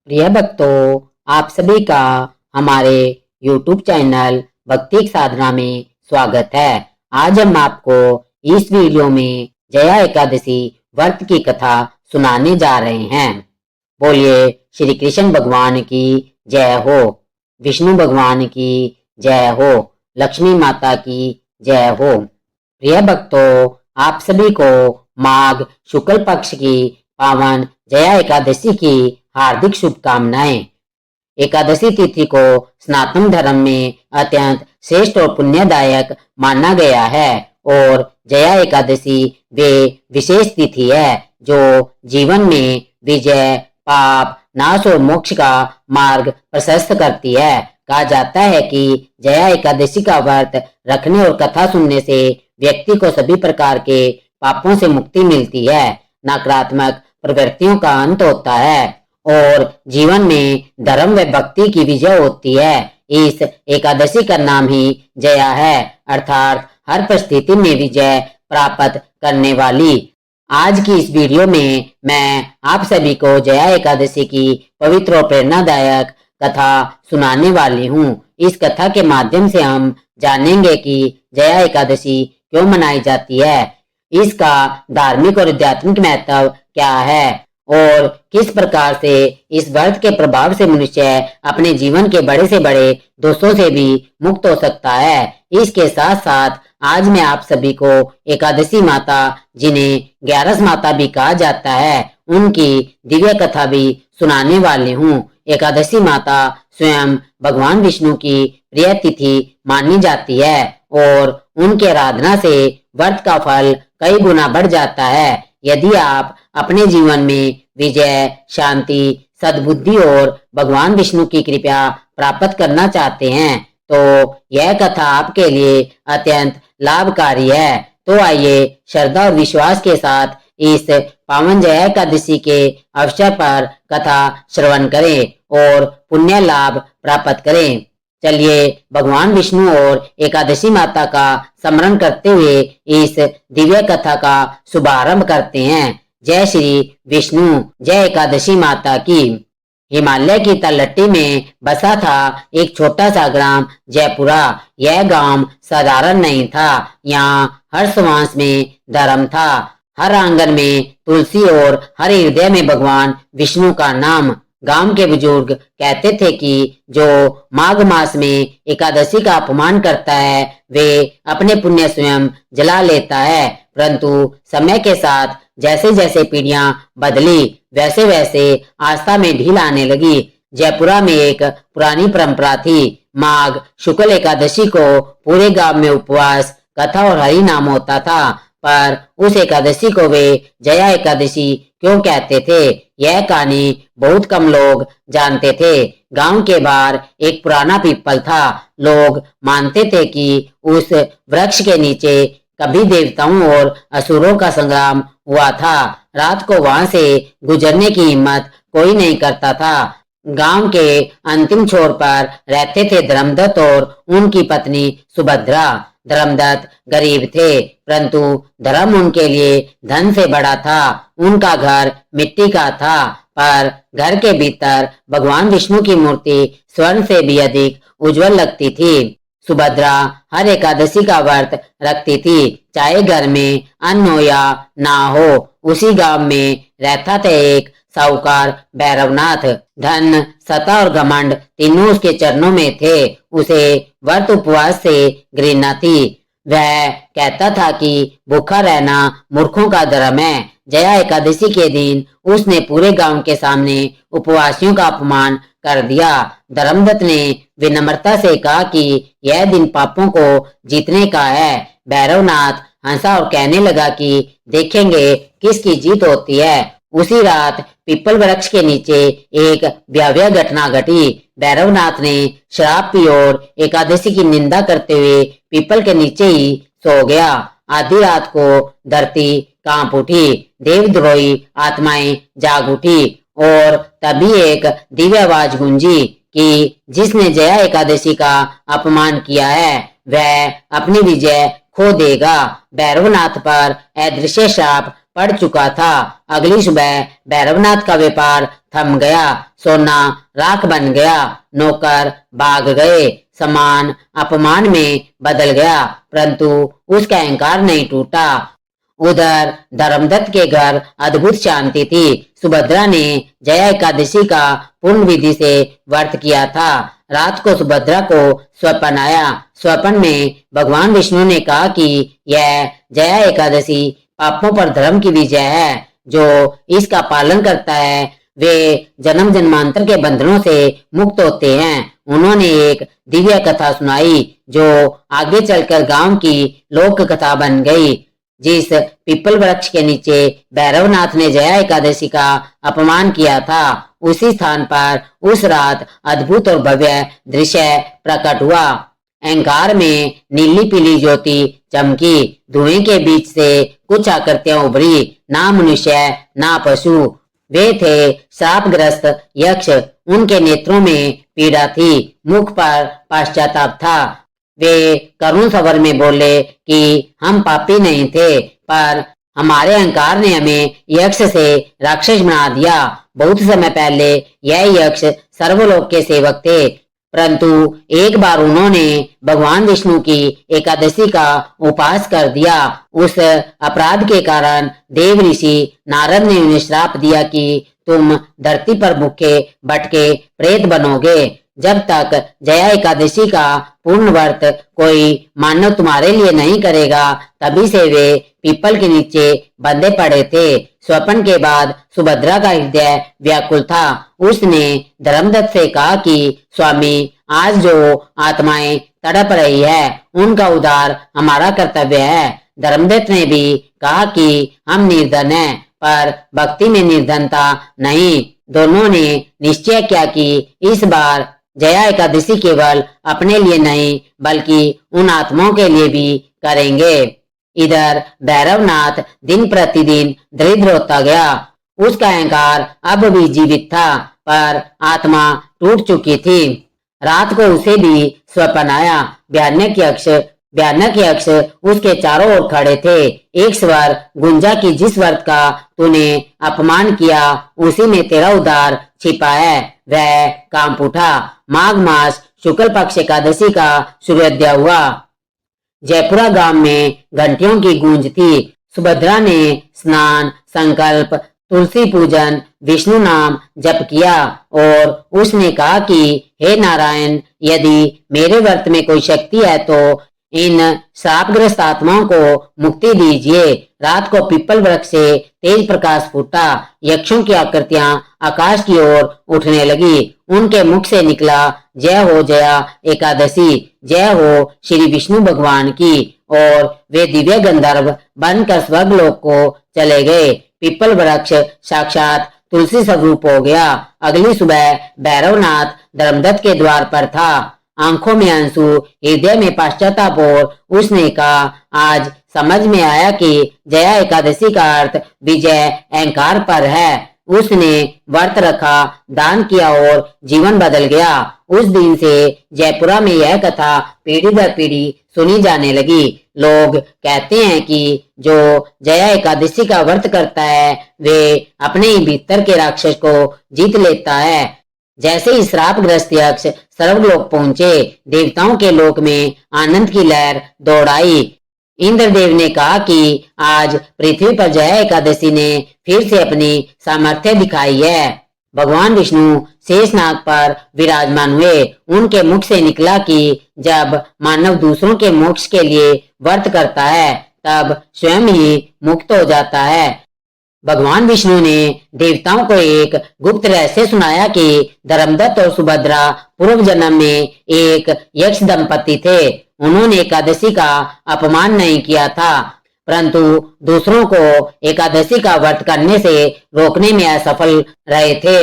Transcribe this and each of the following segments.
प्रिय भक्तों, आप सभी का हमारे YouTube चैनल भक्ति साधना में स्वागत है। आज हम आपको इस वीडियो में जया एकादशी व्रत की कथा सुनाने जा रहे हैं। बोलिए श्री कृष्ण भगवान की जय हो, विष्णु भगवान की जय हो, लक्ष्मी माता की जय हो। प्रिय भक्तों, आप सभी को माघ शुक्ल पक्ष की पावन जया एकादशी की हार्दिक शुभकामनाएं। एकादशी तिथि को सनातन धर्म में अत्यंत श्रेष्ठ और पुण्यदायक माना गया है और जया एकादशी वे विशेष तिथि है जो जीवन में विजय, पाप नाश और मोक्ष का मार्ग प्रशस्त करती है। कहा जाता है कि जया एकादशी का व्रत रखने और कथा सुनने से व्यक्ति को सभी प्रकार के पापों से मुक्ति मिलती है, नकारात्मक प्रवृत्तियों का अंत होता है और जीवन में धर्म व भक्ति की विजय होती है। इस एकादशी का नाम ही जया है, अर्थात हर परिस्थिति में विजय प्राप्त करने वाली। आज की इस वीडियो में मैं आप सभी को जया एकादशी की पवित्र और प्रेरणादायक कथा सुनाने वाली हूँ। इस कथा के माध्यम से हम जानेंगे कि जया एकादशी क्यों मनाई जाती है, इसका धार्मिक और आध्यात्मिक महत्व क्या है और किस प्रकार से इस व्रत के प्रभाव से मनुष्य अपने जीवन के बड़े से बड़े दोषों से भी मुक्त हो सकता है। इसके साथ साथ आज मैं आप सभी को एकादशी माता, जिन्हें 11 माता भी कहा जाता है, उनकी दिव्य कथा भी सुनाने वाली हूँ। एकादशी माता स्वयं भगवान विष्णु की प्रिय तिथि मानी जाती है और उनकी आराधना से व्रत का फल कई गुना बढ़ जाता है। यदि आप अपने जीवन में विजय, शांति, सद्बुद्धि और भगवान विष्णु की कृपा प्राप्त करना चाहते हैं तो यह कथा आपके लिए अत्यंत लाभकारी है। तो आइए श्रद्धा और विश्वास के साथ इस पावन जया एकादशी के अवसर पर कथा श्रवण करें और पुण्य लाभ प्राप्त करें। चलिए भगवान विष्णु और एकादशी माता का स्मरण करते हुए इस दिव्य कथा का शुभारंभ करते हैं। जय श्री विष्णु, जय एकादशी माता की। हिमालय की तलहटी में बसा था एक छोटा सा ग्राम जयपुरा। यह गांव साधारण नहीं था, यहाँ हर श्वास में धर्म था, हर आंगन में तुलसी और हर हृदय में भगवान विष्णु का नाम। गांव के बुजुर्ग कहते थे कि जो माघ मास में एकादशी का अपमान करता है वे अपने पुण्य स्वयं जला लेता है। परंतु समय के साथ जैसे जैसे पीढ़ियां बदली वैसे वैसे आस्था में ढील आने लगी। जयपुरा में एक पुरानी परंपरा थी। माघ शुक्ल एकादशी को पूरे गांव में उपवास, कथा और हरि नाम होता था, पर उस एकादशी को वे जया एकादशी क्यों कहते थे, यह कहानी बहुत कम लोग जानते थे। गांव के बाहर एक पुराना पीपल था। लोग मानते थे कि उस वृक्ष के नीचे कभी देवताओं और असुरों का संग्राम हुआ था। रात को वहां से गुजरने की हिम्मत कोई नहीं करता था। गांव के अंतिम छोर पर रहते थे धर्मदत्त और उनकी पत्नी सुभद्रा। धर्मदत्त गरीब थे, परंतु धर्म उनके लिए धन से बड़ा था। उनका घर मिट्टी का था, पर घर के भीतर भगवान विष्णु की मूर्ति स्वर्ण से भी अधिक उज्जवल लगती थी। सुभद्रा हर एकादशी का व्रत रखती थी, चाहे घर में अन्न हो या ना हो। उसी गांव में रहता था एक साहूकार भैरवनाथ। धन, सत्ता और घमंड तीनों उसके चरणों में थे। उसे व्रत उपवास से घृणा थी। वह कहता था कि भूखा रहना मूर्खों का धर्म है। जया एकादशी के दिन उसने पूरे गांव के सामने उपवासियों का अपमान कर दिया। धर्मदत्त ने विनम्रता से कहा कि यह दिन पापों को जीतने का है। भैरवनाथ हंसा और कहने लगा कि देखेंगे किसकी जीत होती है। उसी रात पीपल वृक्ष के नीचे एक भयावह घटना घटी। भैरवनाथ ने शराब पी और एकादशी की निंदा करते हुए पीपल के नीचे ही सो गया। आधी रात को धरती कांप उठी, देवद्रोही आत्माएं जाग उठी और तभी एक दिव्य आवाज गूंजी कि जिसने जया एकादशी का अपमान किया है वह अपनी विजय खो देगा। भैरवनाथ पर अदृश्य श्राप पड़ चुका था। अगली सुबह भैरवनाथ का व्यापार थम गया, सोना राख बन गया, नौकर भाग गए, सम्मान अपमान में बदल गया, परंतु उसका अहंकार नहीं टूटा। उधर धर्मदत्त के घर अद्भुत शांति थी। सुभद्रा ने जया एकादशी का पूर्ण विधि से व्रत किया था। रात को सुभद्रा को स्वप्न आया। स्वप्न में भगवान विष्णु ने कहा कि यह जया एकादशी पापों पर धर्म की विजय है। जो इसका पालन करता है वे जन्म जन्मांतर के बंधनों से मुक्त होते हैं। उन्होंने एक दिव्य कथा सुनाई जो आगे चलकर गांव की लोक कथा बन गई। जिस पीपल वृक्ष के नीचे भैरवनाथ ने जया एकादशी का अपमान किया था, उसी स्थान पर उस रात अद्भुत और भव्य दृश्य प्रकट हुआ। अहंकार में नीली पीली ज्योति चमकी, धुएं के बीच से कुछ आकृतियां उभरी, ना मनुष्य ना पशु। वे थे श्रापग्रस्त यक्ष। उनके नेत्रों में पीड़ा थी, मुख पर पश्चाताप था। वे करुण स्वर में बोले कि हम पापी नहीं थे, पर हमारे अहंकार ने हमें यक्ष से राक्षस बना दिया। बहुत समय पहले यह यक्ष सर्वलोक के सेवक थे, परंतु एक बार उन्होंने भगवान विष्णु की एकादशी का उपवास कर दिया। उस अपराध के कारण देव ऋषि नारद ने उन्हें श्राप दिया कि तुम धरती पर भूखे भटके प्रेत बनोगे। जब तक जया एकादशी का पूर्ण व्रत कोई मानव तुम्हारे लिए नहीं करेगा, तभी से वे पीपल के नीचे बंधे पड़े थे। स्वप्न के बाद सुभद्रा का हृदय व्याकुल था। उसने धर्मदत्त से कहा कि स्वामी, आज जो आत्माएं तड़प रही है उनका उद्धार हमारा कर्तव्य है। धर्मदत्त ने भी कहा कि हम निर्धन हैं, पर भक्ति में निर्धनता नहीं। दोनों ने निश्चय किया कि इस बार जया एकादशी केवल अपने लिए नहीं बल्कि उन आत्माओं के लिए भी करेंगे। इधर भैरवनाथ दिन प्रतिदिन दरिद्र होता गया। उसका अहंकार अब भी जीवित था, पर आत्मा टूट चुकी थी। रात को उसे भी स्वप्न आया। भयानक यक्ष उसके चारों ओर खड़े थे। एक स्वर गुंजा कि जिस व्रत का तूने अपमान किया उसी में तेरा उद्धार छिपा है। वह कांप उठा। माघ मास शुक्ल पक्ष एकादशी का सूर्योदय हुआ। जयपुरा गांव में घंटियों की गूंज थी। सुभद्रा ने स्नान, संकल्प, तुलसी पूजन, विष्णु नाम जप किया और उसने कहा कि हे नारायण, यदि मेरे व्रत में कोई शक्ति है तो इन श्रापग्रस्त आत्माओं को मुक्ति दीजिए। रात को पीपल वृक्ष से तेज प्रकाश फूटा। यक्षों की आकृतियां आकाश की ओर उठने लगी। उनके मुख से निकला, जय हो जया एकादशी, जय हो श्री विष्णु भगवान की। और वे दिव्य गंधर्व बनकर स्वर्गलोक को चले गए। पीपल वृक्ष साक्षात तुलसी स्वरूप हो गया। अगली सुबह भैरवनाथ धर्मदत्त के द्वार पर था। आंखों में आंसू, हृदय में पश्चाताप, और उसने कहा, आज समझ में आया कि जया एकादशी का अर्थ विजय अहंकार पर है। उसने व्रत रखा, दान किया और जीवन बदल गया। उस दिन से जयपुरा में यह कथा पीढ़ी दर पीढ़ी सुनी जाने लगी। लोग कहते हैं कि जो जया एकादशी का व्रत करता है वे अपने ही भीतर के राक्षस को जीत लेता है। जैसे ही श्रापग्रस्त यक्ष सर्वलोक पहुंचे, देवताओं के लोक में आनंद की लहर दौड़ाई। इंद्रदेव ने कहा कि आज पृथ्वी पर जया एकादशी ने फिर से अपनी सामर्थ्य दिखाई है। भगवान विष्णु शेषनाग पर विराजमान हुए। उनके मुख से निकला कि जब मानव दूसरों के मोक्ष के लिए व्रत करता है तब स्वयं ही मुक्त हो जाता है। भगवान विष्णु ने देवताओं को एक गुप्त रहस्य सुनाया कि धर्मदत्त और सुभद्रा पूर्व जन्म में एक यक्ष दंपति थे। उन्होंने एकादशी का अपमान नहीं किया था, परंतु दूसरों को एकादशी का व्रत करने से रोकने में असफल रहे थे।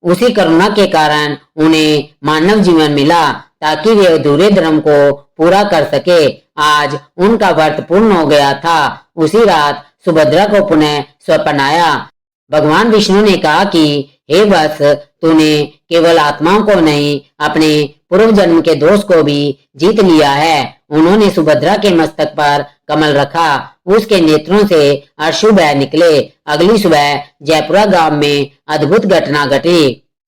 उसी करुणा के कारण उन्हें मानव जीवन मिला ताकि वे अधूरे धर्म को पूरा कर सके। आज उनका व्रत पूर्ण हो गया था। उसी रात सुभद्रा को पुनः स्वप्न आया। भगवान विष्णु ने कहा कि हे वत्स, तूने केवल आत्माओं को नहीं अपने पूर्व जन्म के दोष को भी जीत लिया है। उन्होंने सुभद्रा के मस्तक पर कमल रखा। उसके नेत्रों से अश्रु बह निकले। अगली सुबह जयपुरा गांव में अद्भुत घटना घटी।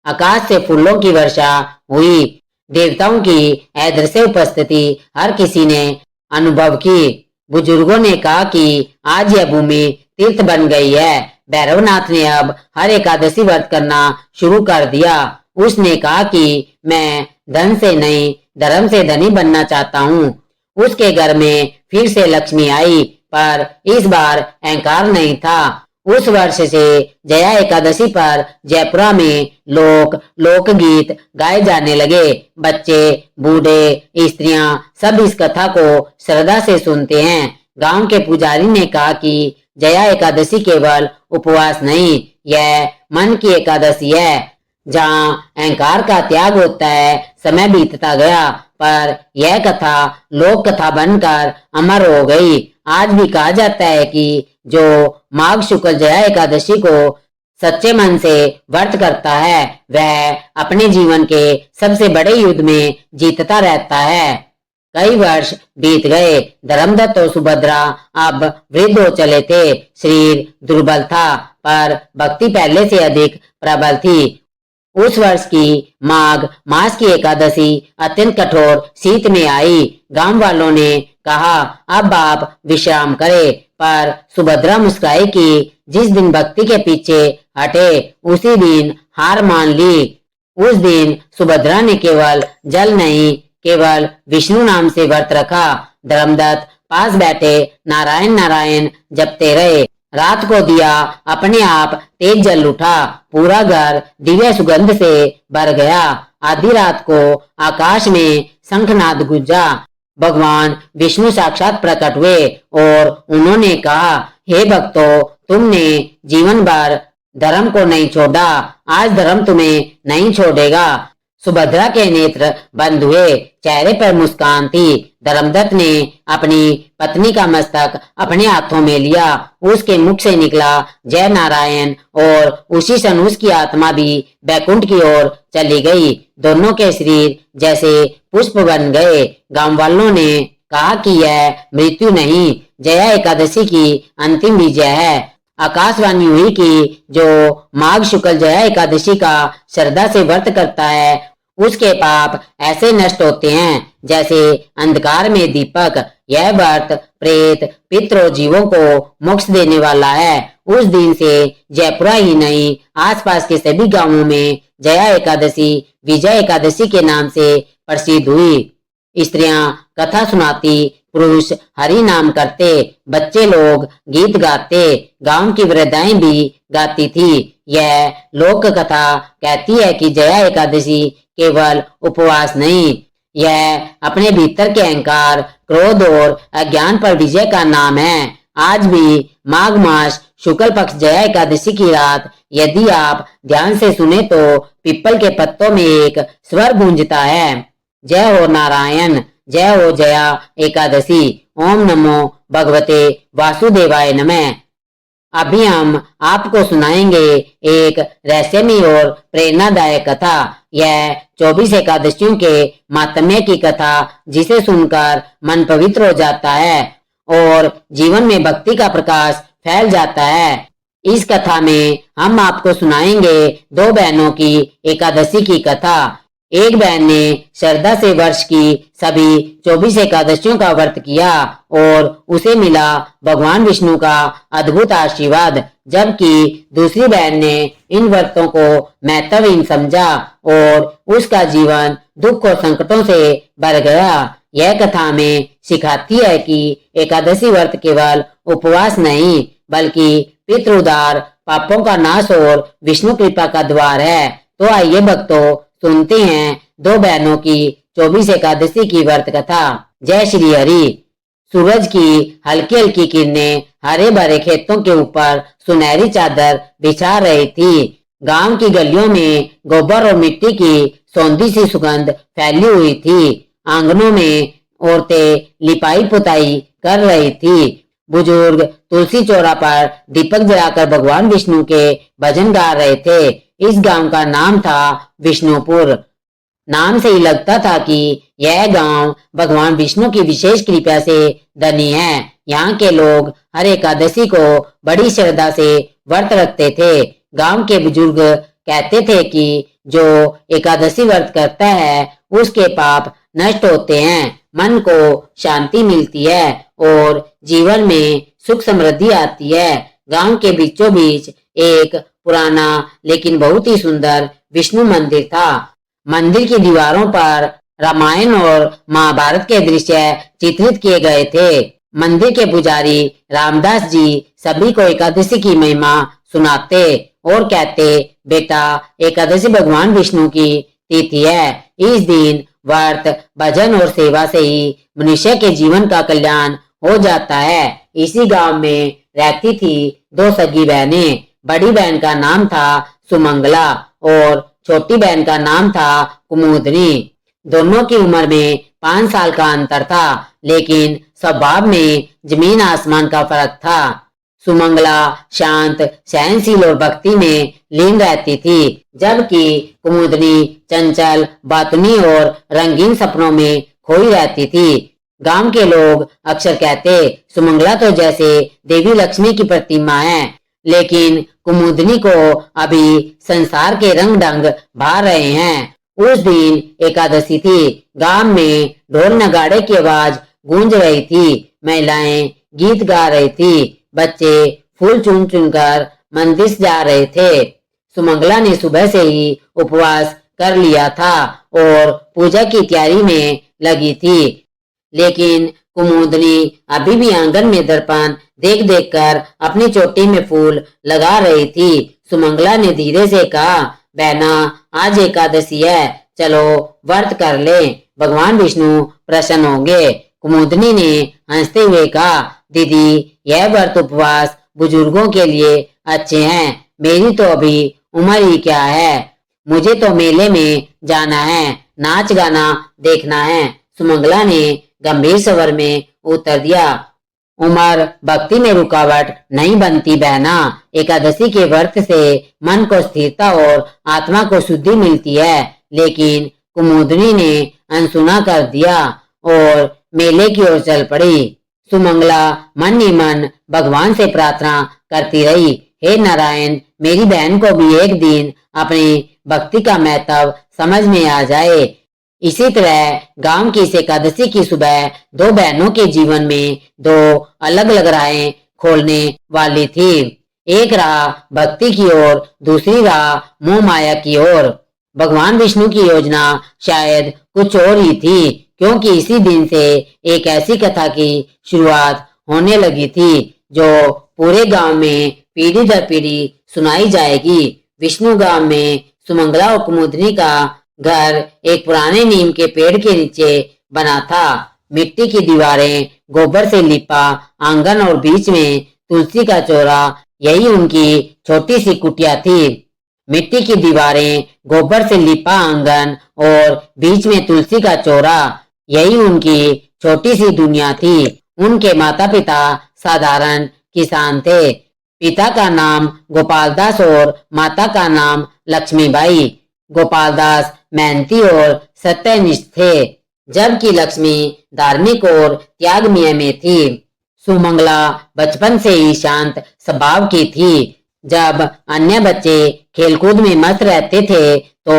आकाश से फूलों की वर्षा हुई। देवताओं की अदृश्य उपस्थिति हर किसी ने अनुभव की। बुजुर्गों ने कहा कि आज यह भूमि तीर्थ बन गई है। भैरवनाथ ने अब हर एकादशी व्रत करना शुरू कर दिया। उसने कहा कि मैं धन से नहीं धर्म से धनी बनना चाहता हूँ। उसके घर में फिर से लक्ष्मी आई, पर इस बार अहंकार नहीं था। उस वर्ष से जया एकादशी पर जयपुरा में लोकगीत गाए जाने लगे। बच्चे, बूढ़े, स्त्रियां सब इस कथा को श्रद्धा से सुनते हैं। गांव के पुजारी ने कहा कि जया एकादशी केवल उपवास नहीं, यह मन की एकादशी है। जहाँ अहंकार का त्याग होता है। समय बीतता गया, पर यह कथा लोक कथा बनकर अमर हो गई। आज भी कहा जाता है कि जो माघ शुक्ल जया एकादशी को सच्चे मन से व्रत करता है, वह अपने जीवन के सबसे बड़े युद्ध में जीतता रहता है। कई वर्ष बीत गए। धर्मदत्त और सुभद्रा अब वृद्ध हो चले थे। शरीर दुर्बल था, पर भक्ति पहले से अधिक प्रबल थी। उस वर्ष की माघ मास की एकादशी अत्यंत कठोर शीत में आई। गांव वालों ने कहा, अब आप विश्राम करें, पर सुभद्रा मुस्कुराई कि जिस दिन भक्ति के पीछे हटे उसी दिन हार मान ली। उस दिन सुभद्रा ने केवल जल नहीं, केवल विष्णु नाम से व्रत रखा। धर्मदत्त पास बैठे नारायण नारायण जपते रहे। रात को दिया अपने आप तेज जल उठा। पूरा घर दिव्य सुगंध से भर गया। आधी रात को आकाश में शंखनाद गूंजा। भगवान विष्णु साक्षात प्रकट हुए और उन्होंने कहा, हे भक्तों, तुमने जीवन भर धर्म को नहीं छोड़ा, आज धर्म तुम्हें नहीं छोड़ेगा। सुभद्रा के नेत्र बंद हुए, चेहरे पर मुस्कान थी। धर्मदत्त ने अपनी पत्नी का मस्तक अपने हाथों में लिया। उसके मुख से निकला जय नारायण, और उसी क्षण उसकी आत्मा भी बैकुंठ की ओर चली गई। दोनों के शरीर जैसे पुष्प बन गए। गांव वालों ने कहा कि यह मृत्यु नहीं, जया एकादशी की अंतिम विजय है। आकाशवाणी हुई कि जो माघ शुक्ल जया एकादशी का श्रद्धा से व्रत करता है, उसके पाप ऐसे नष्ट होते हैं जैसे अंधकार में दीपक। यह व्रत प्रेत पितरों जीवों को मोक्ष देने वाला है। उस दिन से जयपुरा ही नहीं, आसपास के सभी गांवों में जया एकादशी विजय एकादशी के नाम से प्रसिद्ध हुई। स्त्रियां कथा सुनाती, पुरुष हरि नाम करते, बच्चे लोग गीत गाते, गांव की वृद्धाएं भी गाती थी। यह लोक कथा कहती है कि जया एकादशी केवल उपवास नहीं, यह अपने भीतर के अहंकार, क्रोध और अज्ञान पर विजय का नाम है। आज भी माघ मास शुक्ल पक्ष जया एकादशी की रात यदि आप ध्यान से सुने तो पीपल के पत्तों में एक स्वर गूंजता है, जय हो नारायण, जय हो जया एकादशी, ओम नमो भगवते वासुदेवाय नमः। अभी हम आपको सुनाएंगे एक रहस्यमयी और प्रेरणादायक कथा। यह 24 एकादशियों के मातम्य की कथा, जिसे सुनकर मन पवित्र हो जाता है और जीवन में भक्ति का प्रकाश फैल जाता है। इस कथा में हम आपको सुनाएंगे दो बहनों की एकादशी की कथा। एक बहन ने श्रद्धा से वर्ष की सभी 24 एकादशियों का व्रत किया और उसे मिला भगवान विष्णु का अद्भुत आशीर्वाद, जबकि दूसरी बहन ने इन व्रतों को महत्वहीन समझा और उसका जीवन दुख और संकटों से भर गया। यह कथा हमें सिखाती है कि एकादशी व्रत केवल उपवास नहीं, बल्कि पितृउद्धार, पापों का नाश और विष्णु कृपा का द्वार है। तो आइए भक्तों, सुनते हैं दो बहनों की 24 एकादशी की व्रत कथा। जय श्री हरि। सूरज की हल्की हल्की किरणें हरे भरे खेतों के ऊपर सुनहरी चादर बिछा रही थी। गांव की गलियों में गोबर और मिट्टी की सौंधी सी सुगंध फैली हुई थी। आंगनों में औरतें लिपाई पुताई कर रही थी। बुजुर्ग तुलसी चौरा पर दीपक जलाकर भगवान विष्णु के भजन गा रहे थे। इस गांव का नाम था विष्णुपुर। नाम से ही लगता था कि यह गांव भगवान विष्णु की विशेष कृपा से धनी है। यहाँ के लोग हर एकादशी को बड़ी श्रद्धा से व्रत रखते थे। गांव के बुजुर्ग कहते थे कि जो एकादशी व्रत करता है उसके पाप नष्ट होते हैं, मन को शांति मिलती है और जीवन में सुख समृद्धि आती है। गांव के बीचों बीच एक पुराना लेकिन बहुत ही सुंदर विष्णु मंदिर था। मंदिर की दीवारों पर रामायण और महाभारत के दृश्य चित्रित किए गए थे। मंदिर के पुजारी रामदास जी सभी को एकादशी की महिमा सुनाते और कहते, बेटा एकादशी भगवान विष्णु की तिथि है। इस दिन व्रत, भजन और सेवा से ही मनुष्य के जीवन का कल्याण हो जाता है। इसी गांव में रहती थी दो सगी बहनें। बड़ी बहन का नाम था सुमंगला और छोटी बहन का नाम था कुमुदनी। दोनों की उम्र में 5 साल का अंतर था, लेकिन स्वभाव में जमीन आसमान का फर्क था। सुमंगला शांत, सहनशील और भक्ति में लीन रहती थी, जबकि कुमुदनी चंचल, बातुनी और रंगीन सपनों में खोई रहती थी। गांव के लोग अक्सर कहते, सुमंगला तो जैसे देवी लक्ष्मी की प्रतिमा है, लेकिन कुमुदनी को अभी संसार के रंग ढंग भा रहे हैं। उस दिन एकादशी थी। गांव में ढोल नगाड़े की आवाज गूंज रही थी। महिलाएं गीत गा रही थी। बच्चे फूल चुन चुनकर मंदिर जा रहे थे। सुमंगला ने सुबह से ही उपवास कर लिया था और पूजा की तैयारी में लगी थी, लेकिन कुमुदनी अभी भी आंगन में दर्पण देख देख कर अपनी चोटी में फूल लगा रही थी। सुमंगला ने धीरे से कहा, बहना आज एकादशी है, चलो व्रत कर ले, भगवान विष्णु प्रसन्न होंगे। कुमुदनी ने हंसते हुए कहा, दीदी यह व्रत उपवास बुजुर्गों के लिए अच्छे हैं, मेरी तो अभी उम्र ही क्या है, मुझे तो मेले में जाना है, नाच गाना देखना है। सुमंगला ने गंभीर स्वर में उत्तर दिया, उम्र भक्ति में रुकावट नहीं बनती बहना। एकादशी के व्रत से मन को स्थिरता और आत्मा को शुद्धि मिलती है। लेकिन कुमुदनी ने अनसुना कर दिया और मेले की ओर चल पड़ी। सुमंगला मन ही मन भगवान से प्रार्थना करती रही, हे नारायण, मेरी बहन को भी एक दिन अपनी भक्ति का महत्व समझ में आ जाए। इसी तरह गांव की इस एकादशी की सुबह दो बहनों के जीवन में दो अलग अलग राहें खोलने वाली थी। एक राह भक्ति की ओर, दूसरी राह मोह माया की ओर। भगवान विष्णु की योजना शायद कुछ और ही थी, क्योंकि इसी दिन से एक ऐसी कथा की शुरुआत होने लगी थी जो पूरे गांव में पीढ़ी दर पीढ़ी सुनाई जाएगी। विष्णु गांव में सुमंगला और कुमुदनी का घर एक पुराने नीम के पेड़ के नीचे बना था। मिट्टी की दीवारें, गोबर से लिपा आंगन और बीच में तुलसी का चौरा, यही उनकी छोटी सी कुटिया थी। मिट्टी की दीवारें, गोबर से लिपा आंगन और बीच में तुलसी का चौरा, यही उनकी छोटी सी दुनिया थी। उनके माता पिता साधारण किसान थे। पिता का नाम गोपाल दास और माता का नाम लक्ष्मीबाई। गोपाल दास मेहनती और सत्यनिष्ठ थे, जबकि लक्ष्मी धार्मिक और त्यागमय में थी। सुमंगला बचपन से ही शांत स्वभाव की थी। जब अन्य बच्चे खेलकूद में मस्त रहते थे तो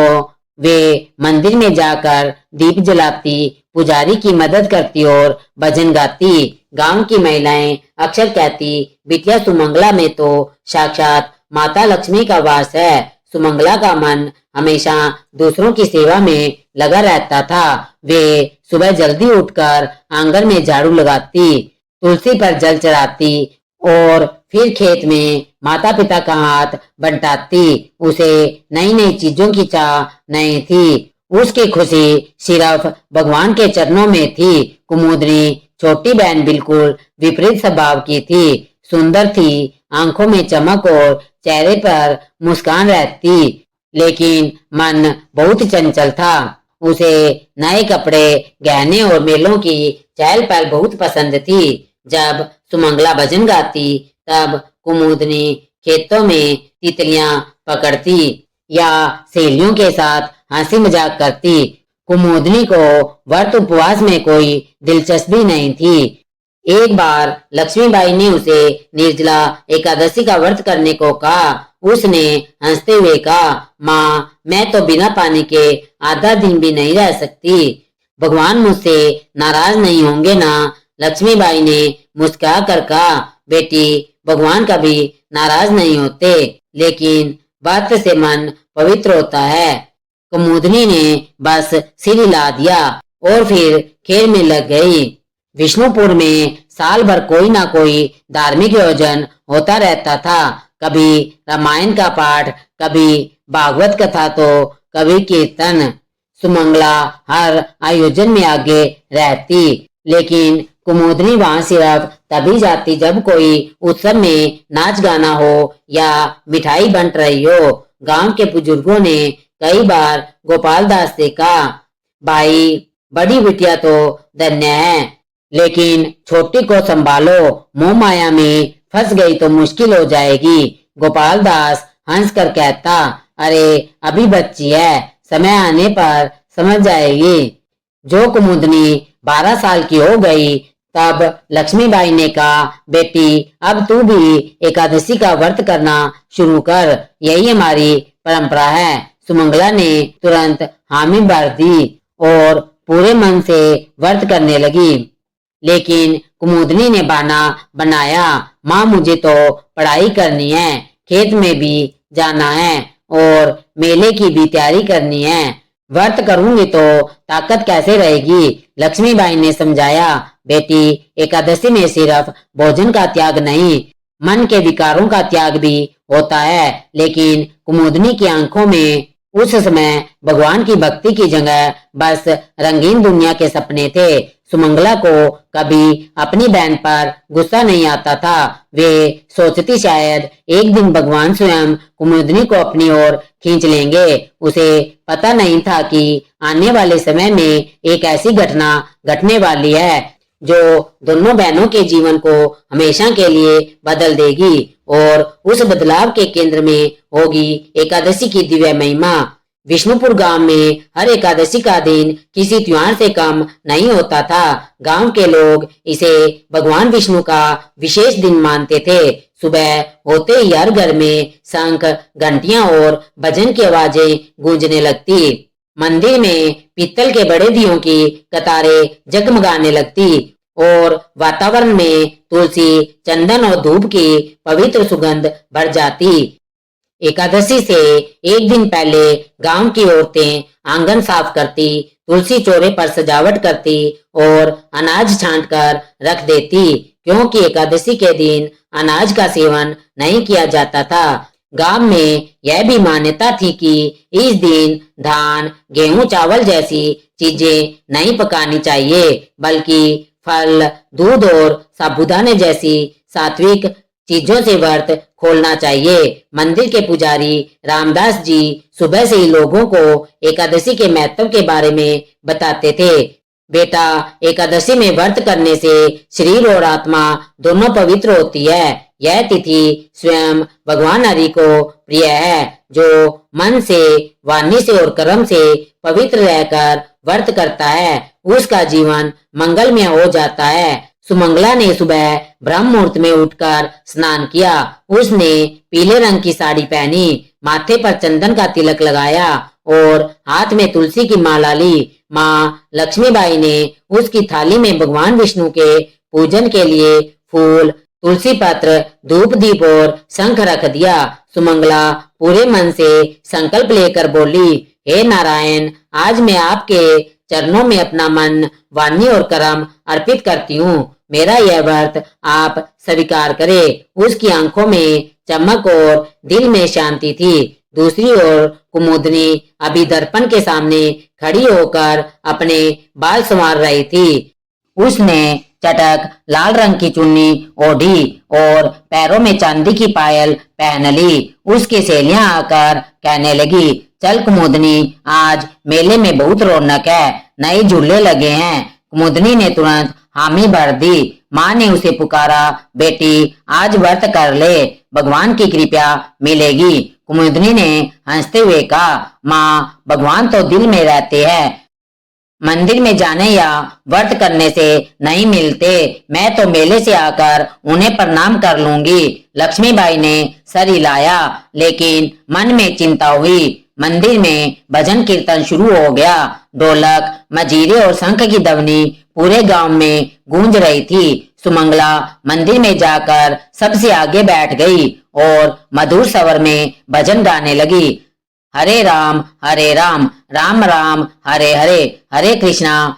वे मंदिर में जाकर दीप जलाती, पुजारी की मदद करती और भजन गाती। गांव की महिलाएं अक्सर कहती, बिटिया सुमंगला में तो साक्षात माता लक्ष्मी का वास है। सुमंगला का मन हमेशा दूसरों की सेवा में लगा रहता था। वे सुबह जल्दी उठकर आंगन में झाड़ू लगाती, तुलसी पर जल चढ़ाती और फिर खेत में माता पिता का हाथ बंटाती। उसे नई नई चीजों की चाह नहीं थी, उसकी खुशी सिर्फ भगवान के चरणों में थी। कुमुदनी छोटी बहन बिल्कुल विपरीत स्वभाव की थी। सुंदर थी, आंखों में चमक और चेहरे पर मुस्कान रहती, लेकिन मन बहुत चंचल था। उसे नए कपड़े, गहने और मेलों की चहल पहल बहुत पसंद थी। जब सुमंगला भजन गाती तब कुमुदनी खेतों में तितलियां पकड़ती या सहेलियों के साथ हंसी मजाक करती। कुमुदनी को व्रत उपवास में कोई दिलचस्पी नहीं थी। एक बार लक्ष्मीबाई ने उसे निर्जला एकादशी का व्रत करने को कहा। उसने हंसते हुए कहा, माँ, मैं तो बिना पानी के आधा दिन भी नहीं रह सकती। भगवान मुझसे नाराज नहीं होंगे ना? लक्ष्मीबाई ने मुस्कुरा कर कहा, बेटी, भगवान कभी नाराज नहीं होते, लेकिन व्रत से मन पवित्र होता है। कुमुदनी ने बस सिर हिला दिया और फिर खेल में लग गई। विष्णुपुर में साल भर कोई ना कोई धार्मिक आयोजन होता रहता था। कभी रामायण का पाठ, कभी भागवत कथा, तो कभी कीर्तन। सुमंगला हर आयोजन में आगे रहती, लेकिन कुमुदनी वहां सिर्फ तभी जाती जब कोई उत्सव में नाच गाना हो या मिठाई बंट रही हो। गांव के बुजुर्गों ने कई बार गोपाल दास से कहा, भाई, बड़ी बिटिया तो धन्य है, लेकिन छोटी को संभालो, मोह माया में फंस गई तो मुश्किल हो जाएगी। गोपाल दास हंस कर कहता, अरे, अभी बच्ची है, समय आने पर समझ जाएगी। जो कुमुदनी 12 साल की हो गई, तब लक्ष्मीबाई ने कहा, बेटी, अब तू भी एकादशी का व्रत करना शुरू कर, यही हमारी परंपरा है। सुमंगला ने तुरंत हामी भर दी और पूरे मन से व्रत करने लगी। लेकिन कुमुदनी ने बहाना बनाया, माँ, मुझे तो पढ़ाई करनी है, खेत में भी जाना है और मेले की भी तैयारी करनी है। व्रत करूंगी तो ताकत कैसे रहेगी? लक्ष्मीबाई ने समझाया, बेटी, एकादशी में सिर्फ भोजन का त्याग नहीं, मन के विकारों का त्याग भी होता है। लेकिन कुमुदनी की आंखों में उस समय भगवान की भक्ति की जगह बस रंगीन दुनिया के सपने थे। सुमंगला को कभी अपनी बहन पर गुस्सा नहीं आता था। वे सोचती शायद एक दिन भगवान स्वयं कुमुदनी को अपनी ओर खींच लेंगे। उसे पता नहीं था कि आने वाले समय में एक ऐसी घटना घटने वाली है जो दोनों बहनों के जीवन को हमेशा के लिए बदल देगी, और उस बदलाव के केंद्र में होगी एकादशी की दिव्य महिमा। विष्णुपुर गांव में हर एकादशी का दिन किसी त्योहार से कम नहीं होता था। गांव के लोग इसे भगवान विष्णु का विशेष दिन मानते थे। सुबह होते ही हर घर में शंख, घंटियां और भजन की आवाजें गूंजने लगती। मंदिर में पीतल के बड़े दियों की कतारें जगमगाने लगती और वातावरण में तुलसी, चंदन और धूप की पवित्र सुगंध भर जाती। एकादशी से एक दिन पहले गांव की औरतें आंगन साफ करती, तुलसी चौरे पर सजावट करती और अनाज छांट कर रख देती, क्योंकि एकादशी के दिन अनाज का सेवन नहीं किया जाता था। गांव में यह भी मान्यता थी कि इस दिन धान, गेहूं, चावल जैसी चीजें नहीं पकानी चाहिए, बल्कि फल, दूध और साबूदाने जैसी सात्विक चीजों से व्रत खोलना चाहिए। मंदिर के पुजारी रामदास जी सुबह से ही लोगों को एकादशी के महत्व के बारे में बताते थे। बेटा, एकादशी में व्रत करने से शरीर और आत्मा दोनों पवित्र होती है। यह तिथि स्वयं भगवान हरि को प्रिय है। जो मन से, वाणी से और कर्म से पवित्र रहकर व्रत करता है, उसका जीवन मंगलमय हो जाता है। सुमंगला ने सुबह ब्रह्म मुहूर्त में उठकर स्नान किया। उसने पीले रंग की साड़ी पहनी, माथे पर चंदन का तिलक लगाया और हाथ में तुलसी की माला ली। माँ लक्ष्मीबाई ने उसकी थाली में भगवान विष्णु के पूजन के लिए फूल, तुलसी पत्र, धूप, दीप और शंख रख दिया। सुमंगला पूरे मन से संकल्प लेकर बोली, हे नारायण, आज मैं आपके चरणों में अपना मन, वाणी और कर्म अर्पित करती हूँ। मेरा यह व्रत आप स्वीकार करें। उसकी आंखों में चमक और दिल में शांति थी। दूसरी ओर कुमुदनी अभी दर्पण के सामने खड़ी होकर अपने बाल संवार रही थी। उसने चटक लाल रंग की चुन्नी ओढ़ी और पैरों में चांदी की पायल पहन ली। उसकी सहेलियां आकर कहने लगी, चल कुमुदनी, आज मेले में बहुत रौनक है, नए झूले लगे हैं। कुमुदनी ने तुरंत हामी भर दी। माँ ने उसे पुकारा, बेटी, आज व्रत कर ले, भगवान की कृपा मिलेगी। कुमुदनी ने हंसते हुए कहा, माँ, भगवान तो दिल में रहते हैं, मंदिर में जाने या व्रत करने से नहीं मिलते। मैं तो मेले से आकर उन्हें प्रणाम कर लूंगी। लक्ष्मीबाई ने सर हिलाया, लेकिन मन में चिंता हुई। मंदिर में भजन कीर्तन शुरू हो गया। ढोलक, मजीरे और शंख की ध्वनि पूरे गांव में गूंज रही थी। सुमंगला मंदिर में जाकर सबसे आगे बैठ गई और मधुर स्वर में भजन गाने लगी। हरे राम राम राम हरे हरे, हरे कृष्णा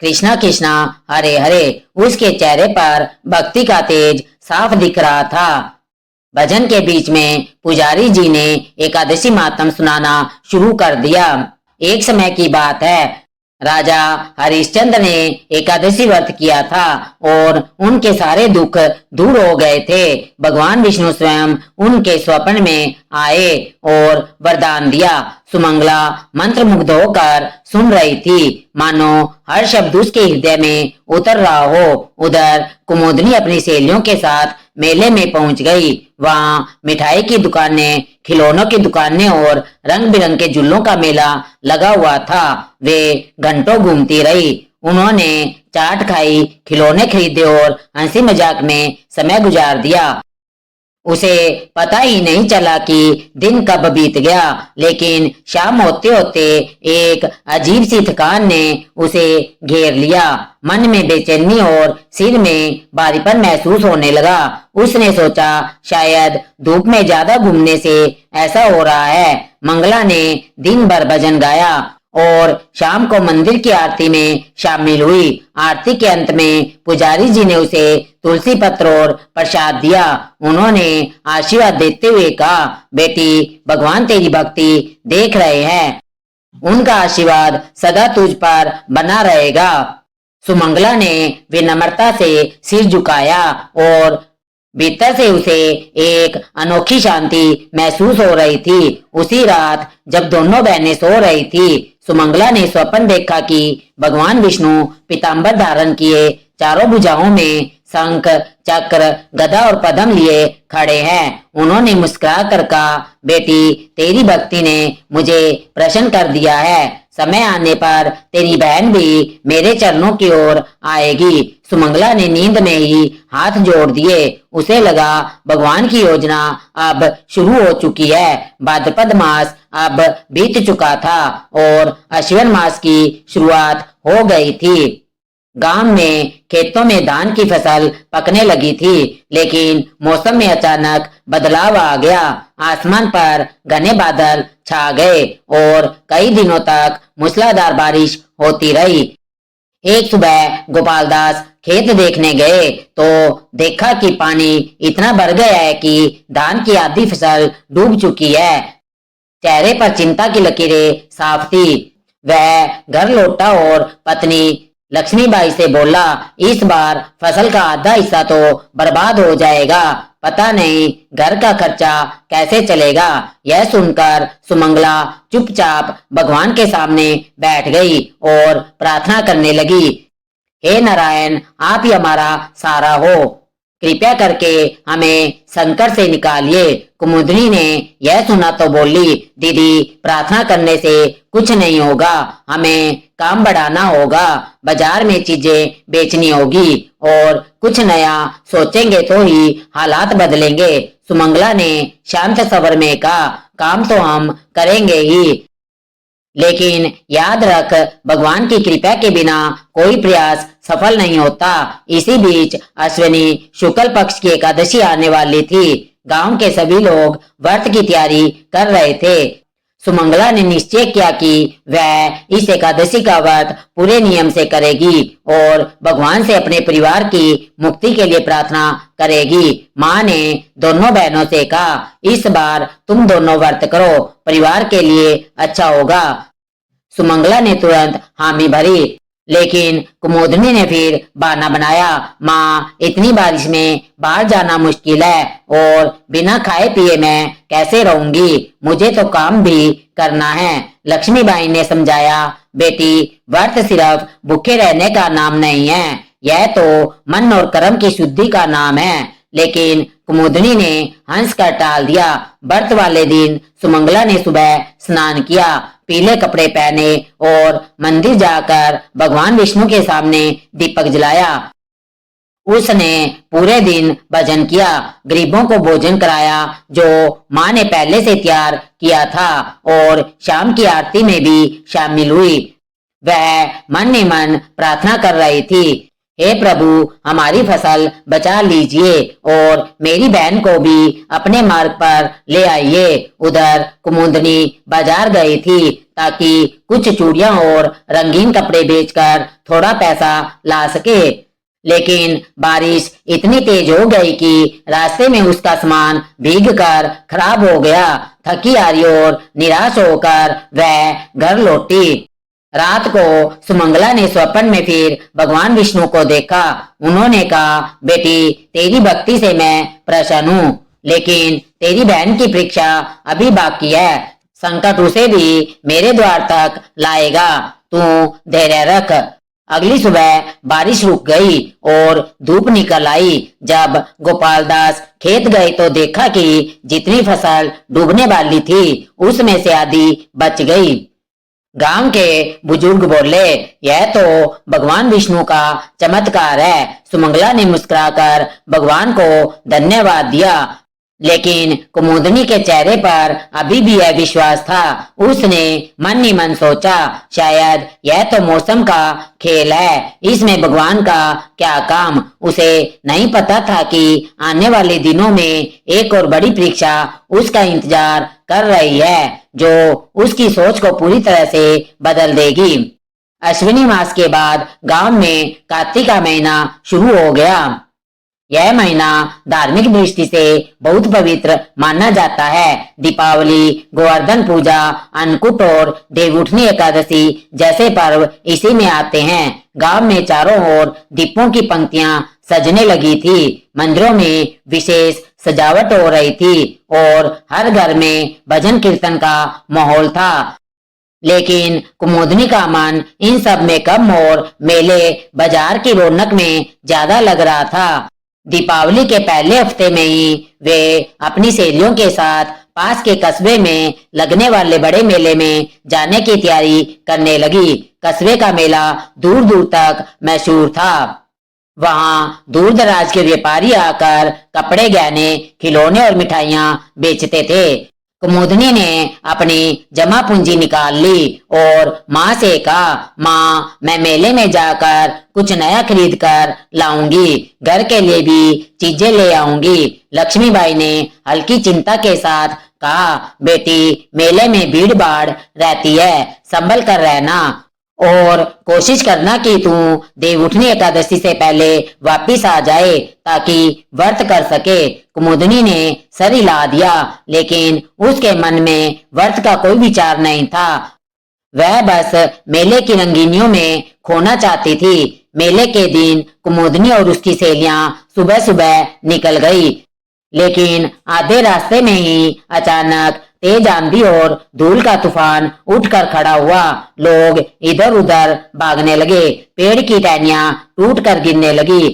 कृष्णा कृष्णा हरे हरे। उसके चेहरे पर भक्ति का तेज साफ दिख रहा था। भजन के बीच में पुजारी जी ने एकादशी मातम सुनाना शुरू कर दिया। एक समय की बात है, राजा हरिश्चंद्र ने एकादशी व्रत किया था और उनके सारे दुख दूर हो गए थे। भगवान विष्णु स्वयं उनके स्वप्न में आए और वरदान दिया। सुमंगला मंत्रमुग्ध होकर सुन रही थी, मानो हर शब्द उसके हृदय में उतर रहा हो। उधर कुमुदनी अपनी सहेलियों के साथ मेले में पहुंच गई। वहां मिठाई की दुकानें, खिलौनों की दुकानें और रंग बिरंगे झूलों का मेला लगा हुआ था। वे घंटों घूमती रही। उन्होंने चाट खाई, खिलौने खरीदे और हंसी मजाक में समय गुजार दिया। उसे पता ही नहीं चला कि दिन कब बीत गया, लेकिन शाम होते होते एक अजीब सी थकान ने उसे घेर लिया। मन में बेचैनी और सिर में भारीपन महसूस होने लगा। उसने सोचा, शायद धूप में ज्यादा घूमने से ऐसा हो रहा है। मंगला ने दिन भर भजन गाया और शाम को मंदिर की आरती में शामिल हुई। आरती के अंत में पुजारी जी ने उसे तुलसी पत्र और प्रसाद दिया। उन्होंने आशीर्वाद देते हुए कहा, बेटी, भगवान तेरी भक्ति देख रहे हैं। उनका आशीर्वाद सदा तुझ पर बना रहेगा। सुमंगला ने विनम्रता से सिर झुकाया और भीतर से उसे एक अनोखी शांति महसूस हो रही थी। उसी रात जब दोनों बहनें सो रही थी, सुमंगला ने स्वप्न देखा कि भगवान विष्णु पीताम्बर धारण किए, चारों भुजाओं में शंख, चक्र, गदा और पद्म लिए खड़े हैं। उन्होंने मुस्कुरा कर कहा, बेटी, तेरी भक्ति ने मुझे प्रसन्न कर दिया है। समय आने पर तेरी बहन भी मेरे चरणों की ओर आएगी। सुमंगला ने नींद में ही हाथ जोड़ दिए। उसे लगा भगवान की योजना अब शुरू हो चुकी है। भाद्रपद मास अब बीत चुका था और अश्विन मास की शुरुआत हो गई थी। गांव में खेतों में धान की फसल पकने लगी थी, लेकिन मौसम में अचानक बदलाव आ गया। आसमान पर घने बादल छा गए और कई दिनों तक मूसलाधार बारिश होती रही। एक सुबह गोपालदास खेत देखने गए तो देखा कि पानी इतना भर गया है कि धान की आधी फसल डूब चुकी है। चेहरे पर चिंता की लकीरें साफ थी। वह घर लौटा और पत्नी लक्ष्मीबाई से बोला, इस बार फसल का आधा हिस्सा तो बर्बाद हो जाएगा। पता नहीं घर का खर्चा कैसे चलेगा। यह सुनकर सुमंगला चुपचाप भगवान के सामने बैठ गई और प्रार्थना करने लगी, हे नारायण, आप ही हमारा सहारा हो। कृपया करके हमें संकट से निकालिए। कुमुदनी ने यह सुना तो बोली, दीदी, प्रार्थना करने से कुछ नहीं होगा। हमें काम बढ़ाना होगा, बाजार में चीजें बेचनी होगी और कुछ नया सोचेंगे तो ही हालात बदलेंगे। सुमंगला ने शांत स्वर में कहा, काम तो हम करेंगे ही, लेकिन याद रख, भगवान की कृपा के बिना कोई प्रयास सफल नहीं होता। इसी बीच अश्विनी शुक्ल पक्ष की एकादशी आने वाली थी। गांव के सभी लोग व्रत की तैयारी कर रहे थे। सुमंगला ने निश्चय किया कि वह इस एकादशी का व्रत पूरे नियम से करेगी और भगवान से अपने परिवार की मुक्ति के लिए प्रार्थना करेगी। माँ ने दोनों बहनों से कहा, इस बार तुम दोनों व्रत करो, परिवार के लिए अच्छा होगा। सुमंगला ने तुरंत हामी भरी, लेकिन कुमुदनी ने फिर बहाना बनाया, माँ, इतनी बारिश में बाहर जाना मुश्किल है और बिना खाए पिए मैं कैसे रहूंगी, मुझे तो काम भी करना है। लक्ष्मीबाई ने समझाया, बेटी, व्रत सिर्फ भूखे रहने का नाम नहीं है, यह तो मन और कर्म की शुद्धि का नाम है। लेकिन कुमुदनी ने हंस कर टाल दिया। व्रत वाले दिन सुमंगला ने सुबह स्नान किया, पीले कपड़े पहने और मंदिर जाकर भगवान विष्णु के सामने दीपक जलाया। उसने पूरे दिन भजन किया, गरीबों को भोजन कराया जो माँ ने पहले से तैयार किया था, और शाम की आरती में भी शामिल हुई। वह मन ही मन प्रार्थना कर रही थी, हे प्रभु, हमारी फसल बचा लीजिए और मेरी बहन को भी अपने मार्ग पर ले आइए। उधर कुमुदनी बाजार गई थी ताकि कुछ चूड़ियां और रंगीन कपड़े बेचकर थोड़ा पैसा ला सके, लेकिन बारिश इतनी तेज हो गई कि रास्ते में उसका सामान भीग कर खराब हो गया। थकी हारी और निराश होकर वह घर लौटी। रात को सुमंगला ने स्वप्न में फिर भगवान विष्णु को देखा। उन्होंने कहा, बेटी, तेरी भक्ति से मैं प्रसन्न हूँ, लेकिन तेरी बहन की परीक्षा अभी बाकी है। संकट उसे भी मेरे द्वार तक लाएगा, तू धैर्य रख। अगली सुबह बारिश रुक गई और धूप निकल आई। जब गोपाल दास खेत गए तो देखा कि जितनी फसल डूबने वाली थी उसमें से आधी बच गई। गांव के बुजुर्ग बोले, यह तो भगवान विष्णु का चमत्कार है। सुमंगला ने मुस्कुराकर भगवान को धन्यवाद दिया, लेकिन कुमुदनी के चेहरे पर अभी भी यह विश्वास था। उसने मन ही मन सोचा, शायद यह तो मौसम का खेल है, इसमें भगवान का क्या काम। उसे नहीं पता था कि आने वाले दिनों में एक और बड़ी परीक्षा उसका इंतजार कर रही है, जो उसकी सोच को पूरी तरह से बदल देगी। अश्विनी मास के बाद गांव में कार्तिक का महीना शुरू हो गया। यह महीना धार्मिक दृष्टि से बहुत पवित्र माना जाता है। दीपावली, गोवर्धन पूजा, अन्नकूट और देवउठनी एकादशी जैसे पर्व इसी में आते हैं। गांव में चारों ओर दीपों की पंक्तियां सजने लगी थी। मंदिरों में विशेष सजावट हो रही थी और हर घर में भजन कीर्तन का माहौल था। लेकिन कुमुदनी का मन इन सब में कम और मेले बाजार की रौनक में ज्यादा लग रहा था। दीपावली के पहले हफ्ते में ही वे अपनी सहेलियों के साथ पास के कस्बे में लगने वाले बड़े मेले में जाने की तैयारी करने लगी। कस्बे का मेला दूर दूर तक मशहूर था। वहां दूर दराज के व्यापारी आकर कपड़े, गहने, खिलौने और मिठाइयां बेचते थे। कुमुदनी ने अपनी जमा पूंजी निकाल ली और माँ से कहा, माँ, मैं मेले में जाकर कुछ नया खरीद कर लाऊंगी, घर के लिए भी चीजें ले आऊंगी। लक्ष्मीबाई ने हल्की चिंता के साथ कहा, बेटी, मेले में भीड़ भाड़ रहती है, संभल कर रहना और कोशिश करना कि तू देवउठनी एकादशी से पहले वापिस आ जाए ताकि व्रत कर सके। कुमुदनी ने सर हिला दिया, लेकिन उसके मन में व्रत का कोई विचार नहीं था। वह बस मेले की रंगीनियों में खोना चाहती थी। मेले के दिन कुमुदनी और उसकी सहेलियां सुबह सुबह निकल गई, लेकिन आधे रास्ते में ही अचानक तेज आंधी और धूल का तूफान उठकर खड़ा हुआ। लोग इधर उधर भागने लगे, पेड़ की टहनियां टूटकर गिरने लगी।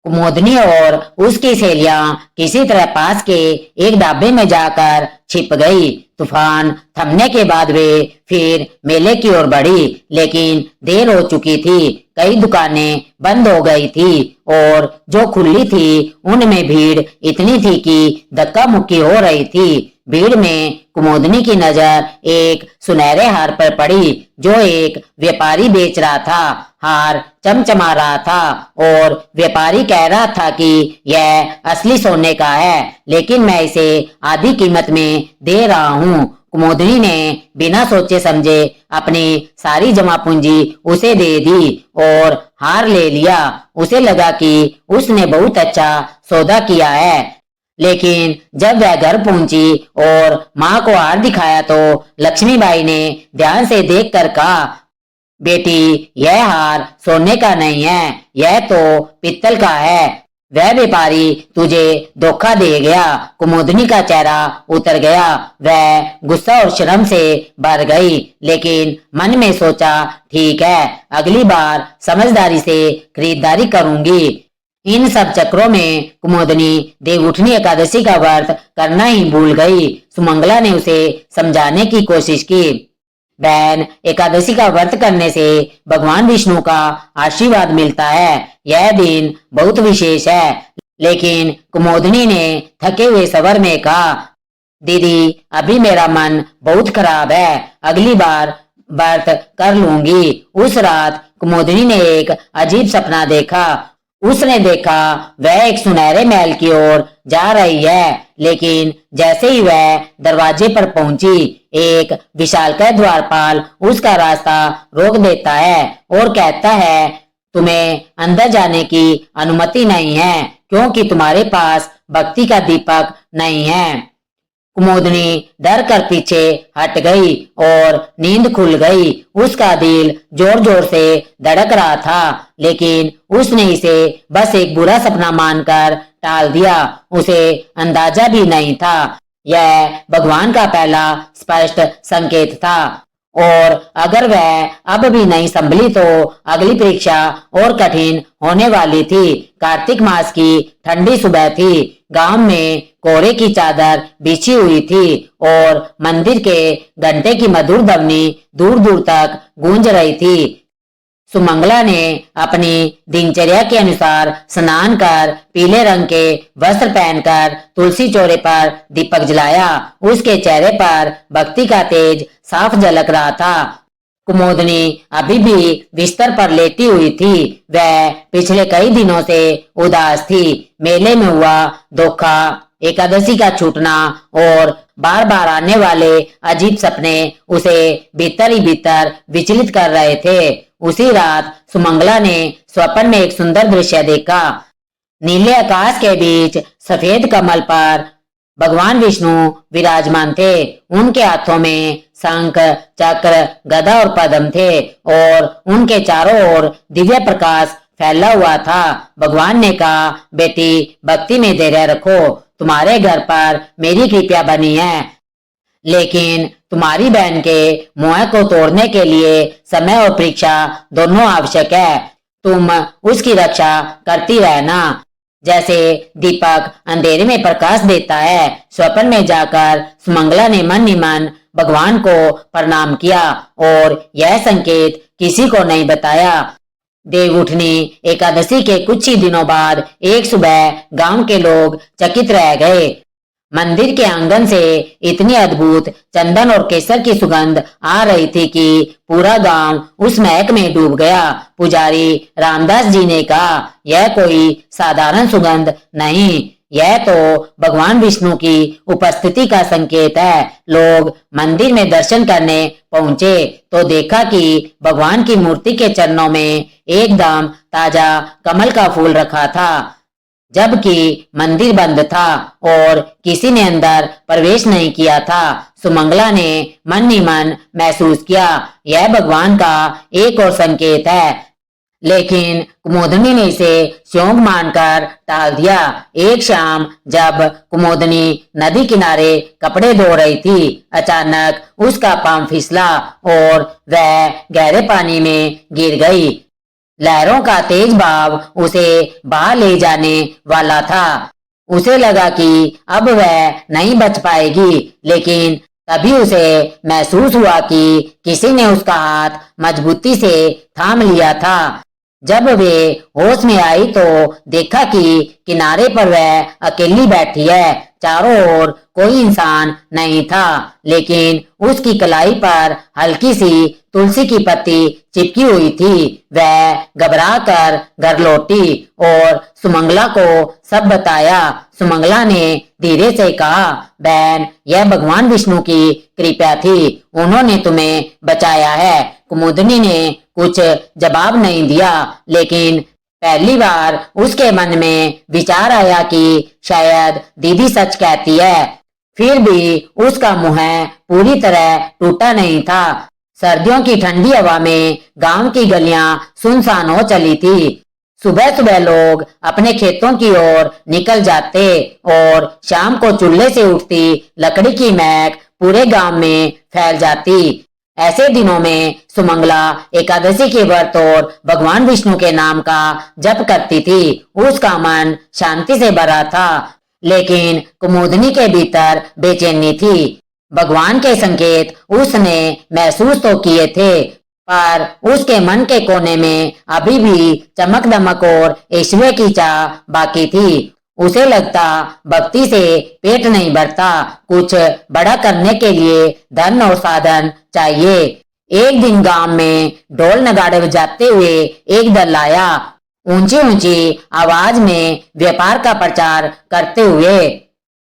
कुमुदनी और उसकी सहेलियां किसी तरह पास के एक ढाबे में जाकर छिप गई। तूफान थमने के बाद वे फिर मेले की ओर बढ़ी, लेकिन देर हो चुकी थी। कई दुकानें बंद हो गई थी और जो खुली थी उनमें भीड़ इतनी थी कि धक्का मुक्की हो रही थी। भीड़ में कुमुदनी की नजर एक सुनहरे हार पर पड़ी जो एक व्यापारी बेच रहा था। हार चमचमा रहा था और व्यापारी कह रहा था कि यह असली सोने का है, लेकिन मैं इसे आधी कीमत में दे रहा हूँ। कुमुदनी ने बिना सोचे समझे अपनी सारी जमा पूंजी उसे दे दी और हार ले लिया। उसे लगा कि उसने बहुत अच्छा सौदा किया है, लेकिन जब वह घर पहुंची और माँ को हार दिखाया तो लक्ष्मीबाई ने ध्यान से देखकर कहा, बेटी, यह हार सोने का नहीं है, यह तो पित्तल का है। वह व्यापारी तुझे धोखा दे गया। कुमुदनी का चेहरा उतर गया। वह गुस्सा और शर्म से भर गई, लेकिन मन में सोचा, ठीक है, अगली बार समझदारी से खरीदारी करूंगी। इन सब चक्रों में कुमुदनी देवउठनी एकादशी का व्रत करना ही भूल गई। सुमंगला ने उसे समझाने की कोशिश की। बहन, एकादशी का व्रत करने से भगवान विष्णु का आशीर्वाद मिलता है। यह दिन बहुत विशेष है। लेकिन कुमुदनी ने थके हुए स्वर में कहा, दीदी, अभी मेरा मन बहुत खराब है, अगली बार व्रत कर लूंगी। उस रात कुमुदनी ने एक अजीब सपना देखा। उसने देखा वह एक सुनहरे महल की ओर जा रही है, लेकिन जैसे ही वह दरवाजे पर पहुंची, एक विशालकाय द्वारपाल उसका रास्ता रोक देता है और कहता है, तुम्हें अंदर जाने की अनुमति नहीं है, क्योंकि तुम्हारे पास भक्ति का दीपक नहीं है। कुमुदनी डर कर पीछे हट गई और नींद खुल गई। उसका दिल जोर जोर से धड़क रहा था, लेकिन उसने इसे बस एक बुरा सपना मानकर टाल दिया। उसे अंदाजा भी नहीं था, यह भगवान का पहला स्पष्ट संकेत था। और अगर वह अब भी नहीं संभली तो अगली परीक्षा और कठिन होने वाली थी। कार्तिक मास की ठंडी सुबह थी। गांव में कोहरे की चादर बिछी हुई थी और मंदिर के घंटे की मधुर ध्वनि दूर दूर तक गूंज रही थी। सुमंगला ने अपनी दिनचर्या के अनुसार स्नान कर पीले रंग के वस्त्र पहनकर तुलसी चौरे पर दीपक जलाया। उसके चेहरे पर भक्ति का तेज साफ झलक रहा था। कुमुदनी अभी भी बिस्तर पर लेटी हुई थी। वह पिछले कई दिनों से उदास थी। मेले में हुआ धोखा, एकादशी का छूटना और बार बार आने वाले अजीब सपने उसे भीतर ही भीतर विचलित कर रहे थे। उसी रात सुमंगला ने स्वप्न में एक सुंदर दृश्य देखा। नीले आकाश के बीच सफेद कमल पर भगवान विष्णु विराजमान थे। उनके हाथों में शंख, चक्र, गदा और पद्म थे और उनके चारों ओर दिव्य प्रकाश फैला हुआ था। भगवान ने कहा, बेटी, भक्ति में धैर्य रखो। तुम्हारे घर पर मेरी कृपा बनी है, लेकिन तुम्हारी बहन के मोह को तोड़ने के लिए समय और परीक्षा दोनों आवश्यक है। तुम उसकी रक्षा करती रहना, जैसे दीपक अंधेरे में प्रकाश देता है। स्वप्न में जाकर सुमंगला ने मन ही मन भगवान को प्रणाम किया और यह संकेत किसी को नहीं बताया। देवउठनी एकादशी के कुछ ही दिनों बाद एक सुबह गांव के लोग चकित रह गए। मंदिर के आंगन से इतनी अद्भुत चंदन और केसर की सुगंध आ रही थी कि पूरा गांव उस महक में डूब गया। पुजारी रामदास जी ने कहा, यह कोई साधारण सुगंध नहीं, यह तो भगवान विष्णु की उपस्थिति का संकेत है। लोग मंदिर में दर्शन करने पहुंचे तो देखा कि भगवान की मूर्ति के चरणों में एकदम ताजा कमल का फूल रखा था, जबकि मंदिर बंद था और किसी ने अंदर प्रवेश नहीं किया था। सुमंगला ने मन ही मन महसूस किया, यह भगवान का एक और संकेत है, लेकिन कुमुदनी ने इसे शौक मानकर टाल दिया। एक शाम जब कुमुदनी नदी किनारे कपड़े धो रही थी, अचानक उसका पांव फिसला और वह गहरे पानी में गिर गई। लहरों का तेज भाव उसे बहा ले जाने वाला था। उसे लगा कि अब वह नहीं बच पाएगी, लेकिन तभी उसे महसूस हुआ कि किसी ने उसका हाथ मजबूती से थाम लिया था। जब वे होश में आई तो देखा कि किनारे पर वह अकेली बैठी है। चारों ओर कोई इंसान नहीं था, लेकिन उसकी कलाई पर हल्की सी तुलसी की पत्ती चिपकी हुई थी। वह घबरा कर घर लौटी और सुमंगला को सब बताया। सुमंगला ने धीरे से कहा, बहन, यह भगवान विष्णु की कृपा थी, उन्होंने तुम्हें बचाया है। कुमुदनी ने कुछ जवाब नहीं दिया, लेकिन पहली बार उसके मन में विचार आया कि शायद दीदी सच कहती है। फिर भी उसका मुंह पूरी तरह टूटा नहीं था। सर्दियों की ठंडी हवा में गांव की गलियां सुनसान हो चली थी। सुबह सुबह लोग अपने खेतों की ओर निकल जाते और शाम को चूल्हे से उठती लकड़ी की महक पूरे गांव में फैल जाती। ऐसे दिनों में सुमंगला एकादशी के व्रत और भगवान विष्णु के नाम का जप करती थी। उसका मन शांति से भरा था, लेकिन कुमुदनी के भीतर बेचैनी थी। भगवान के संकेत उसने महसूस तो किए थे, पर उसके मन के कोने में अभी भी चमक दमक और ऐश्वर्य की चाह बाकी थी। उसे लगता भक्ति से पेट नहीं भरता, कुछ बड़ा करने के लिए धन और साधन चाहिए। एक दिन गांव में ढोल नगाड़े बजाते हुए एक दल आया, ऊंची ऊंची आवाज में व्यापार का प्रचार करते हुए।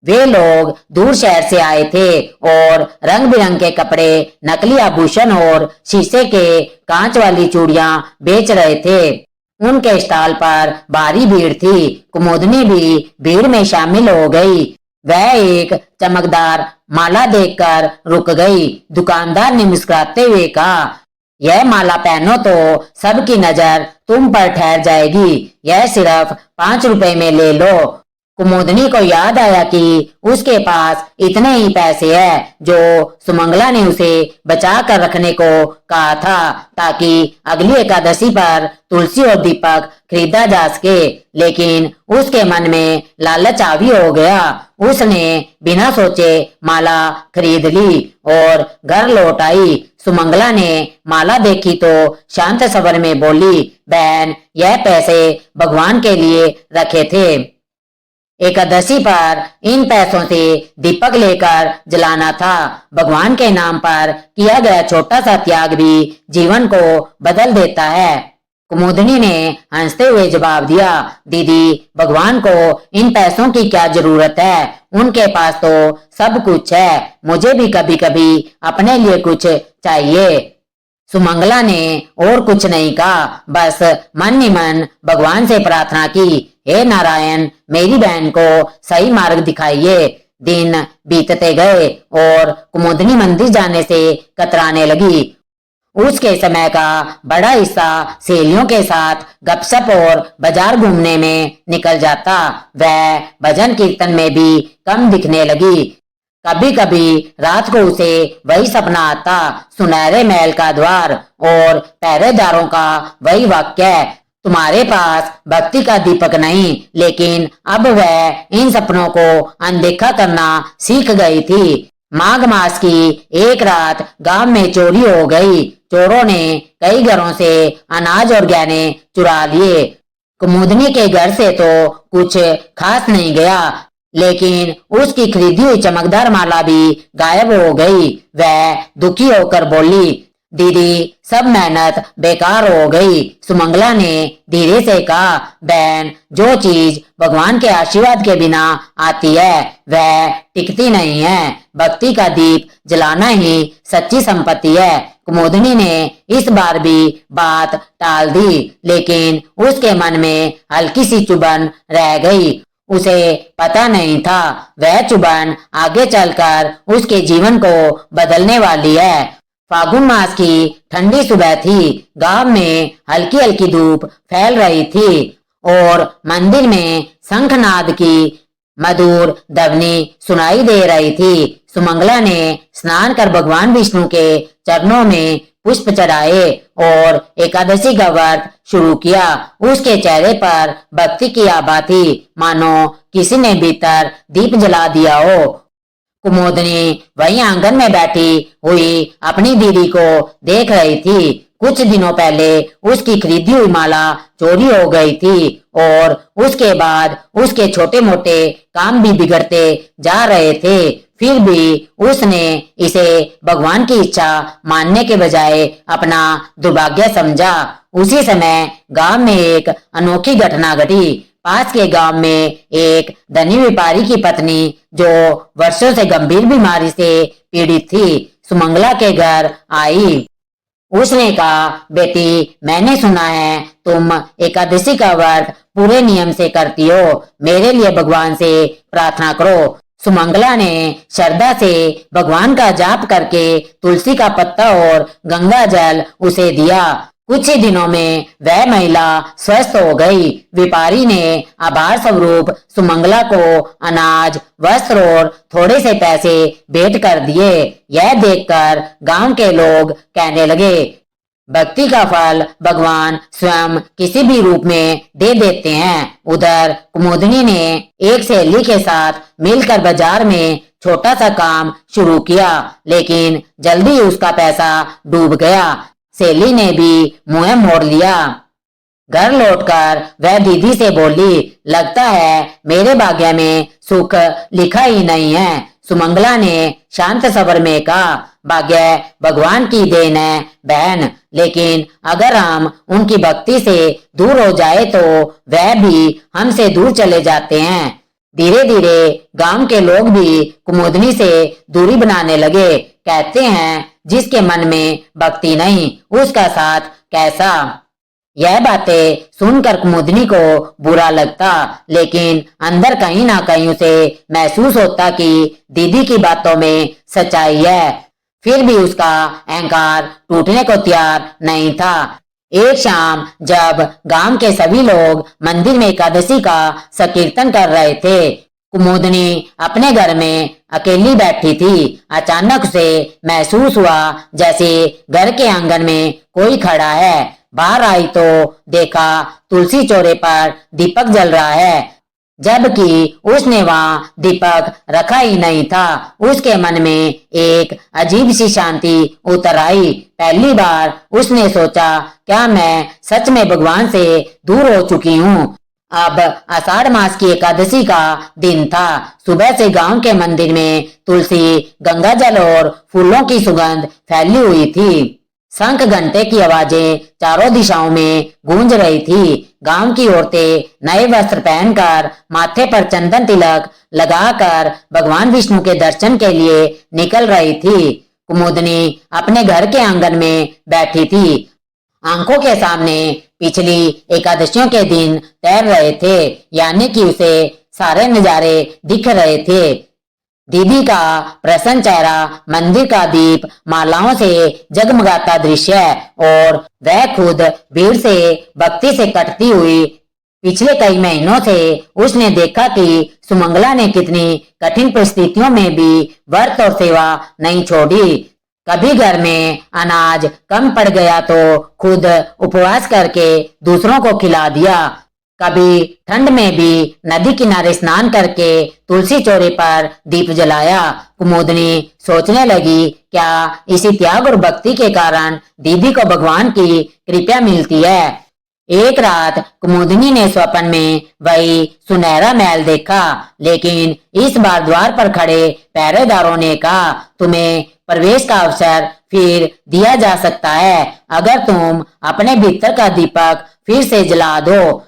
वे लोग दूर शहर से आए थे और रंग बिरंगे कपड़े, नकली आभूषण और शीशे के कांच वाली चूड़ियां बेच रहे थे। उनके स्टॉल पर भारी भीड़ थी। कुमुदनी भी भीड़ में शामिल हो गई। वह एक चमकदार माला देखकर रुक गई। दुकानदार ने मुस्कुराते हुए कहा, यह माला पहनो तो सबकी नजर तुम पर ठहर जाएगी। यह सिर्फ 5 रुपए में ले लो। कुमुदनी को याद आया कि उसके पास इतने ही पैसे हैं जो सुमंगला ने उसे बचा कर रखने को कहा था, ताकि अगली एकादशी पर तुलसी और दीपक खरीदा जा सके। लेकिन उसके मन में लालच हावी हो गया। उसने बिना सोचे माला खरीद ली और घर लौट आई। सुमंगला ने माला देखी तो शांत स्वर में बोली, बहन, यह पैसे भगवान के लिए रखे थे। एकादशी पर इन पैसों से दीपक लेकर जलाना था। भगवान के नाम पर किया गया छोटा सा त्याग भी जीवन को बदल देता है। कुमुदनी ने हंसते हुए जवाब दिया, दीदी, भगवान को इन पैसों की क्या जरूरत है? उनके पास तो सब कुछ है। मुझे भी कभी कभी अपने लिए कुछ चाहिए। सुमंगला ने और कुछ नहीं कहा, बस मन ही मन भगवान से प्रार्थना की, हे नारायण, मेरी बहन को सही मार्ग दिखाइए। दिन बीतते गए और कुमुदनी मंदिर जाने से कतराने लगी। उसके समय का बड़ा हिस्सा सहेलियों के साथ गपशप और बाजार घूमने में निकल जाता। वह भजन कीर्तन में भी कम दिखने लगी। कभी कभी रात को उसे वही सपना आता, सुनहरे महल का द्वार और पहरेदारों का वही वाक्य, तुम्हारे पास भक्ति का दीपक नहीं। लेकिन अब वह इन सपनों को अनदेखा करना सीख गई थी। माघ मास की एक रात गांव में चोरी हो गई। चोरों ने कई घरों से अनाज और गहने चुरा लिए। कुमुदनी के घर से तो कुछ खास नहीं गया, लेकिन उसकी खरीदी हुई चमकदार माला भी गायब हो गई। वह दुखी होकर बोली, दीदी, सब मेहनत बेकार हो गई। सुमंगला ने धीरे से कहा, बहन, जो चीज भगवान के आशीर्वाद के बिना आती है वह टिकती नहीं है। भक्ति का दीप जलाना ही सच्ची संपत्ति है। कुमुदनी ने इस बार भी बात टाल दी, लेकिन उसके मन में हल्की सी चुभन रह गई। उसे पता नहीं था वह चुभन आगे चलकर उसके जीवन को बदलने वाली है। फागुन मास की ठंडी सुबह थी। गांव में हल्की हल्की धूप फैल रही थी और मंदिर में शंखनाद की मधुर ध्वनि सुनाई दे रही थी। सुमंगला ने स्नान कर भगवान विष्णु के चरणों में पुष्प चढ़ाए और एकादशी का व्रत शुरू किया। उसके चेहरे पर भक्ति की आभा थी, मानो किसी ने भीतर दीप जला दिया हो। कुमुदनी वही आंगन में बैठी हुई अपनी दीदी को देख रही थी। कुछ दिनों पहले उसकी खरीदी हुई माला चोरी हो गई थी और उसके बाद उसके छोटे मोटे काम भी बिगड़ते जा रहे थे। फिर भी उसने इसे भगवान की इच्छा मानने के बजाय अपना दुर्भाग्य समझा। उसी समय गांव में एक अनोखी घटना घटी। पास के गांव में एक धनी व्यापारी की पत्नी, जो वर्षों से गंभीर बीमारी से पीड़ित थी, सुमंगला के घर आई। उसने कहा, बेटी, मैंने सुना है तुम एकादशी का व्रत पूरे नियम से करती हो। मेरे लिए भगवान से प्रार्थना करो। सुमंगला ने श्रद्धा से भगवान का जाप करके तुलसी का पत्ता और गंगा जल उसे दिया। कुछ ही दिनों में वह महिला स्वस्थ हो गई। व्यापारी ने आभार स्वरूप सुमंगला को अनाज, वस्त्र और थोड़े से पैसे भेंट कर दिए। यह देखकर गांव के लोग कहने लगे, भक्ति का फल भगवान स्वयं किसी भी रूप में दे देते हैं। उधर कुमुदनी ने एक सहेली के साथ मिलकर बाजार में छोटा सा काम शुरू किया, लेकिन जल्दी उसका पैसा डूब गया। सहेली ने भी मुंह मोड़ लिया। घर लौटकर वह दीदी से बोली, लगता है मेरे भाग्य में सुख लिखा ही नहीं है। सुमंगला ने शांत स्वर में कहा, भाग्य भगवान की देन है बहन, लेकिन अगर हम उनकी भक्ति से दूर हो जाए तो वह भी हमसे दूर चले जाते हैं। धीरे धीरे गांव के लोग भी कुमुदनी से दूरी बनाने लगे। कहते हैं, जिसके मन में भक्ति नहीं उसका साथ कैसा। यह बातें सुनकर कुमुदनी को बुरा लगता, लेकिन अंदर कहीं ना कहीं उसे महसूस होता कि दीदी की बातों में सच्चाई है। फिर भी उसका अहंकार टूटने को तैयार नहीं था। एक शाम जब गांव के सभी लोग मंदिर में एकादशी का संकीर्तन कर रहे थे, कुमुदनी अपने घर में अकेली बैठी थी। अचानक से महसूस हुआ जैसे घर के आंगन में कोई खड़ा है। बाहर आई तो देखा तुलसी चौरे पर दीपक जल रहा है, जबकि उसने वहां दीपक रखा ही नहीं था। उसके मन में एक अजीब सी शांति उतर आई। पहली बार उसने सोचा, क्या मैं सच में भगवान से दूर हो चुकी हूँ। अब आषाढ़ मास की एकादशी का दिन था। सुबह से गांव के मंदिर में तुलसी, गंगा जल और फूलों की सुगंध फैली हुई थी। शंख घंटे की आवाजें चारों दिशाओं में गूंज रही थी। गांव की औरतें नए वस्त्र पहनकर माथे पर चंदन तिलक लगाकर भगवान विष्णु के दर्शन के लिए निकल रही थी। कुमुदनी अपने घर के आंगन में बैठी थी। आंखों के सामने पिछली एकादशियों के दिन तैर रहे थे, यानी कि उसे सारे नजारे दिख रहे थे। दीदी का प्रसन्न चेहरा, मंदिर का दीप मालाओं से जगमगाता दृश्य और वह खुद भीड़ से भक्ति से कटती हुई। पिछले कई महीनों से उसने देखा कि सुमंगला ने कितनी कठिन परिस्थितियों में भी व्रत और सेवा नहीं छोड़ी। कभी घर में अनाज कम पड़ गया तो खुद उपवास करके दूसरों को खिला दिया। कभी ठंड में भी नदी किनारे स्नान करके तुलसी चौरे पर दीप जलाया। कुमुदनी सोचने लगी, क्या इसी त्याग और भक्ति के कारण दीदी को भगवान की कृपा मिलती है। एक रात कुमुदनी ने स्वप्न में वही सुनहरा महल देखा, लेकिन इस बार द्वार पर खड़े पहरेदारों ने कहा, तुम्हें प्रवेश का अवसर फिर दिया जा सकता है अगर तुम अपने भीतर का दीपक फिर से जला दो।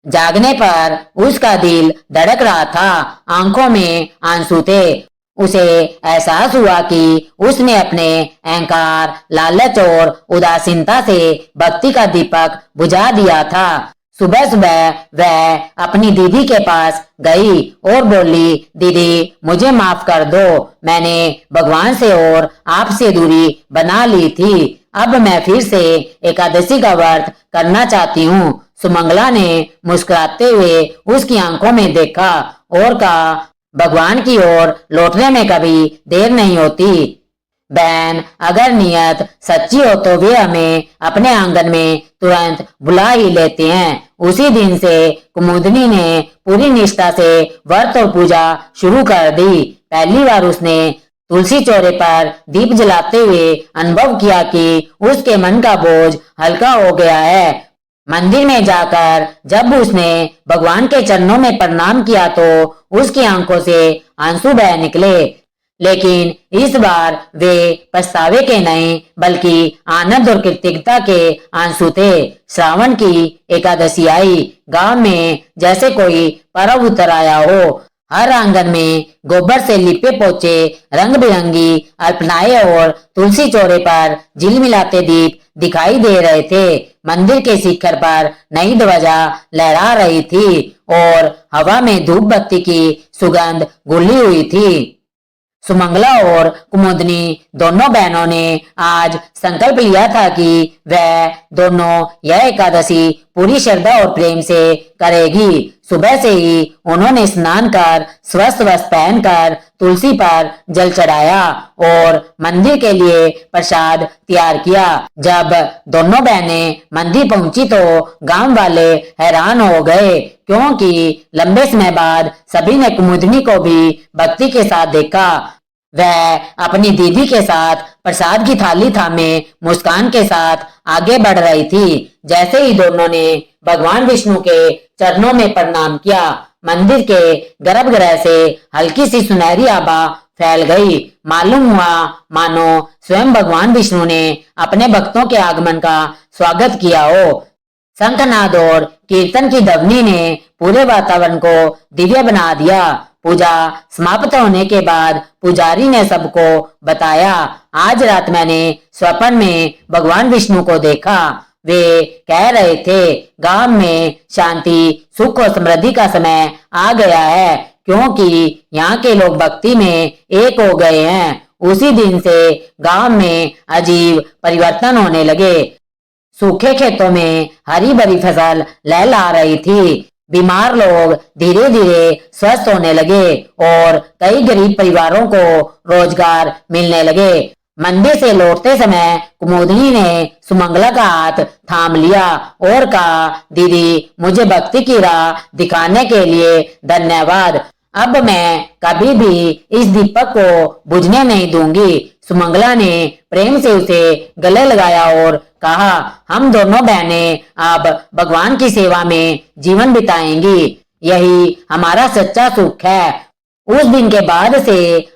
जागने पर उसका दिल धड़क रहा था, आंखों में आंसू थे। उसे एहसास हुआ कि उसने अपने अहंकार, लालच और उदासीनता से भक्ति का दीपक बुझा दिया था। सुबह सुबह वह अपनी दीदी के पास गई और बोली, दीदी मुझे माफ कर दो, मैंने भगवान से और आपसे दूरी बना ली थी। अब मैं फिर से एकादशी का व्रत करना चाहती हूँ। सुमंगला ने मुस्कुराते हुए उसकी आंखों में देखा और कहा, भगवान की ओर लौटने में कभी देर नहीं होती। बहन, अगर नियत सच्ची हो तो वे हमें अपने आंगन में तुरंत बुला ही लेते हैं। उसी दिन से कुमुदनी ने पूरी निष्ठा से व्रत और पूजा शुरू कर दी। पहली बार उसने तुलसी चौरे पर दीप जलाते हुए अनुभव किया कि उसके मन का बोझ हल्का हो गया है। मंदिर में जाकर जब उसने भगवान के चरणों में प्रणाम किया तो उसकी आंखों से आंसू बह निकले, लेकिन इस बार वे पछतावे के नहीं बल्कि आनंद और कृतज्ञता के आंसू थे। श्रावण की एकादशी आई। गांव में जैसे कोई पर्व उतर आया हो। हर आंगन में गोबर से लिपे पोचे, रंग बिरंगी अल्पनाएं और तुलसी चौरे पर झिलमिलाते दीप दिखाई दे रहे थे। मंदिर के शिखर पर नई ध्वजा लहरा रही थी और हवा में धूप बत्ती की सुगंध घुली हुई थी। सुमंगला और कुमुदनी दोनों बहनों ने आज संकल्प लिया था कि वह दोनों यह एकादशी पूरी श्रद्धा और प्रेम से करेगी। सुबह से ही उन्होंने स्नान कर स्वस्थ वस्त्र पहनकर तुलसी पर जल चढ़ाया और मंदिर के लिए प्रसाद तैयार किया। जब दोनों बहनें मंदिर पहुंची तो गांव वाले हैरान हो गए, क्योंकि लंबे समय बाद सभी ने कुमुदनी को भी भक्ति के साथ देखा। वह अपनी दीदी के साथ प्रसाद की थाली थामे मुस्कान के साथ आगे बढ़ रही थी। जैसे ही दोनों ने भगवान विष्णु के चरणों में प्रणाम किया, मंदिर के गर्भगृह से हल्की सी सुनहरी आभा फैल गई। मालूम हुआ मानो स्वयं भगवान विष्णु ने अपने भक्तों के आगमन का स्वागत किया हो। शंखनाद और कीर्तन की ध्वनि ने पूरे वातावरण को दिव्य बना दिया। पूजा समाप्त होने के बाद पुजारी ने सबको बताया, आज रात मैंने स्वप्न में भगवान विष्णु को देखा। वे कह रहे थे, गांव में शांति सुख और समृद्धि का समय आ गया है, क्योंकि यहाँ के लोग भक्ति में एक हो गए हैं। उसी दिन से गांव में अजीब परिवर्तन होने लगे। सूखे खेतों में हरी भरी फसल लहला रही थी। बीमार लोग धीरे धीरे स्वस्थ होने लगे और कई गरीब परिवारों को रोजगार मिलने लगे। मंदिर से लौटते समय कुमुदनी ने सुमंगला का हाथ थाम लिया और कहा, दीदी, मुझे भक्ति की राह दिखाने के लिए धन्यवाद। अब मैं कभी भी इस दीपक को बुझने नहीं दूंगी। सुमंगला ने प्रेम से उसे गले लगाया और कहा, हम दोनों बहनें अब भगवान की सेवा में जीवन बिताएंगी। यही हमारा सच्चा सुख है। उस दिन के बाद से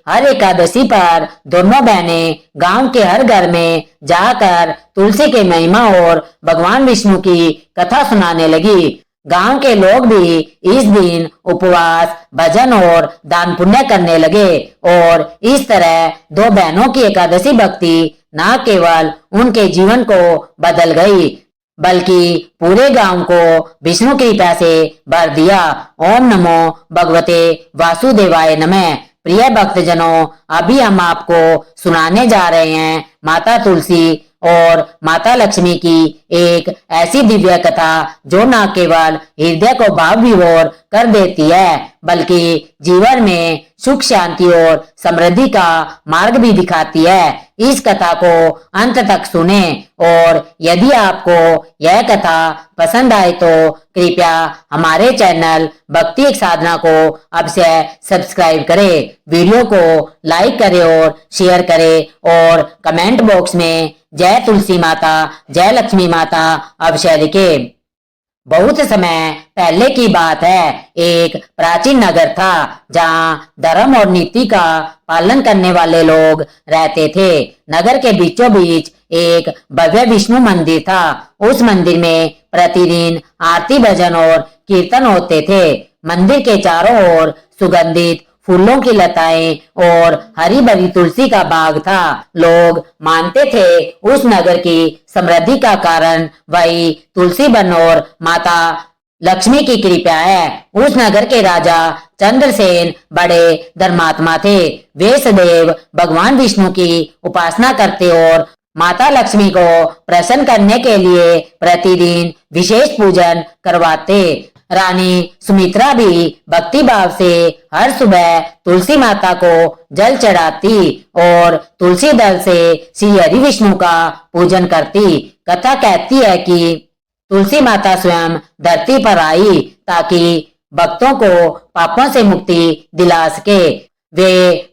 हर एकादशी पर दोनों बहनें गांव के हर घर में जाकर तुलसी के महिमा और भगवान विष्णु की कथा सुनाने लगी। गांव के लोग भी इस दिन उपवास, भजन और दान पुण्य करने लगे और इस तरह दो बहनों की एकादशी भक्ति न केवल उनके जीवन को बदल गई, बल्कि पूरे गांव को विष्णु कृपा से भर दिया। ओम नमो भगवते वासुदेवाय नमः। प्रिय भक्तजनों, अभी हम आपको सुनाने जा रहे हैं माता तुलसी और माता लक्ष्मी की एक ऐसी दिव्य कथा जो न केवल हृदय को भाव विभोर कर देती है, बल्कि जीवन में सुख शांति और समृद्धि का मार्ग भी दिखाती है। इस कथा को अंत तक सुने और यदि आपको यह कथा पसंद आए तो कृपया हमारे चैनल भक्ति एक साधना को अवश्य सब्सक्राइब करें, वीडियो को लाइक करें और शेयर करें और कमेंट बॉक्स में जय तुलसी माता, जय लक्ष्मी माता अवश्य लिखें। बहुत समय पहले की बात है, एक प्राचीन नगर था जहाँ धर्म और नीति का पालन करने वाले लोग रहते थे। नगर के बीचों बीच एक भव्य विष्णु मंदिर था। उस मंदिर में प्रतिदिन आरती, भजन और कीर्तन होते थे। मंदिर के चारों ओर सुगंधित फूलों की लताएं और हरी भरी तुलसी का बाग था। लोग मानते थे उस नगर की समृद्धि का कारण वही तुलसी वन और माता लक्ष्मी की कृपा है। उस नगर के राजा चंद्रसेन बड़े धर्मात्मा थे। वे सदैव भगवान विष्णु की उपासना करते और माता लक्ष्मी को प्रसन्न करने के लिए प्रतिदिन विशेष पूजन करवाते। रानी सुमित्रा भी भक्ति भाव से हर सुबह तुलसी माता को जल चढ़ाती और तुलसी दल से श्री हरि विष्णु का पूजन करती। कथा कहती है कि तुलसी माता स्वयं धरती पर आई ताकि भक्तों को पापों से मुक्ति दिला सके। वे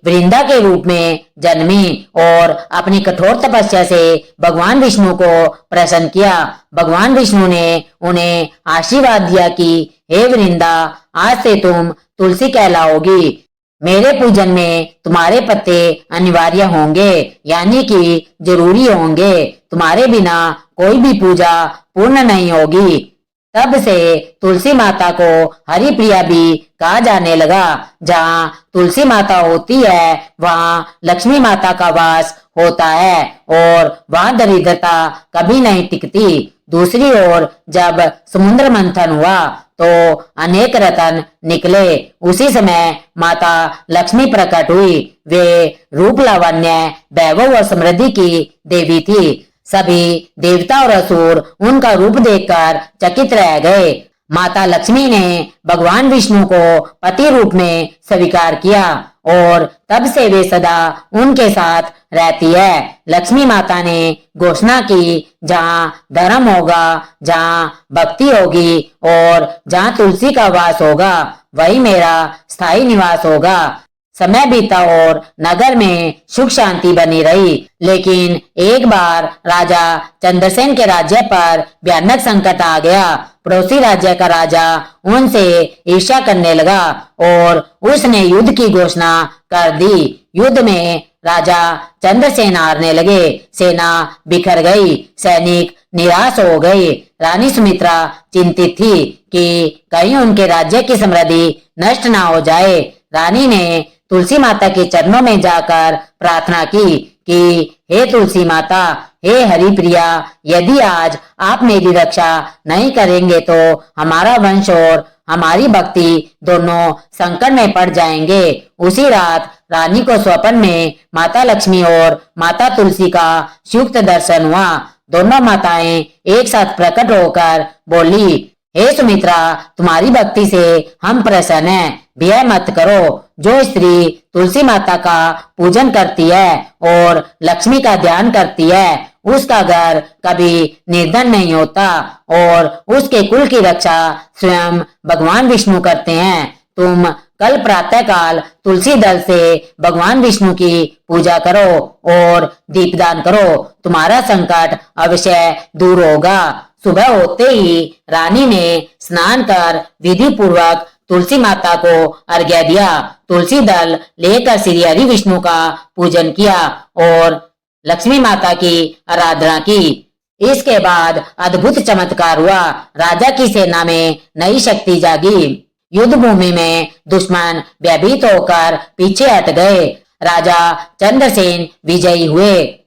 वृंदा के रूप में जन्मी और अपनी कठोर तपस्या से भगवान विष्णु को प्रसन्न किया। भगवान विष्णु ने उन्हें आशीर्वाद दिया कि हे वृंदा, आज से तुम तुलसी कहलाओगी। मेरे पूजन में तुम्हारे पत्ते अनिवार्य होंगे, यानी कि जरूरी होंगे। तुम्हारे बिना कोई भी पूजा पूर्ण नहीं होगी। तब से तुलसी माता को हरि प्रिया भी कहा जाने लगा। जहाँ तुलसी माता होती है वहाँ लक्ष्मी माता का वास होता है और वहाँ दरिद्रता कभी नहीं टिकती। दूसरी ओर जब समुद्र मंथन हुआ तो अनेक रतन निकले। उसी समय माता लक्ष्मी प्रकट हुई। वे रूप लावण्य वैभव और समृद्धि की देवी थी। सभी देवता और असुर उनका रूप देखकर चकित रह गए। माता लक्ष्मी ने भगवान विष्णु को पति रूप में स्वीकार किया और तब से वे सदा उनके साथ रहती है। लक्ष्मी माता ने घोषणा की, जहाँ धर्म होगा, जहाँ भक्ति होगी और जहाँ तुलसी का वास होगा, वही मेरा स्थायी निवास होगा। समय बीता और नगर में सुख शांति बनी रही। लेकिन एक बार राजा चंद्रसेन के राज्य पर भयानक संकट आ गया। पड़ोसी राज्य का राजा उनसे ईर्ष्या करने लगा और उसने युद्ध की घोषणा कर दी। युद्ध में राजा चंद्रसेन हारने लगे। सेना बिखर गई, सैनिक निराश हो गए। रानी सुमित्रा चिंतित थी कि कहीं उनके राज्य की समृद्धि नष्ट ना हो जाए। रानी ने तुलसी माता के चरणों में जाकर प्रार्थना की कि हे तुलसी माता, हे हरिप्रिया, यदि आज आप मेरी रक्षा नहीं करेंगे तो हमारा वंश और हमारी भक्ति दोनों संकट में पड़ जाएंगे। उसी रात रानी को स्वप्न में माता लक्ष्मी और माता तुलसी का संयुक्त दर्शन हुआ। दोनों माताएं एक साथ प्रकट होकर बोली, हे सुमित्रा, तुम्हारी भक्ति से हम प्रसन्न हैं। भय मत करो। जो स्त्री तुलसी माता का पूजन करती है और लक्ष्मी का ध्यान करती है, उसका घर कभी निर्धन नहीं होता और उसके कुल की रक्षा स्वयं भगवान विष्णु करते हैं। तुम कल प्रातः काल तुलसी दल से भगवान विष्णु की पूजा करो और दीपदान करो। तुम्हारा संकट अवश्य दूर होगा। सुबह होते ही रानी ने स्नान कर विधि पूर्वक तुलसी माता को अर्घ्य दिया। तुलसी दल लेकर श्री हरि विष्णु का पूजन किया और लक्ष्मी माता की आराधना की। इसके बाद अद्भुत चमत्कार हुआ। राजा की सेना में नई शक्ति जागी। युद्ध भूमि में दुश्मन भयभीत होकर पीछे हट गए। राजा चंद्रसेन विजयी हुए।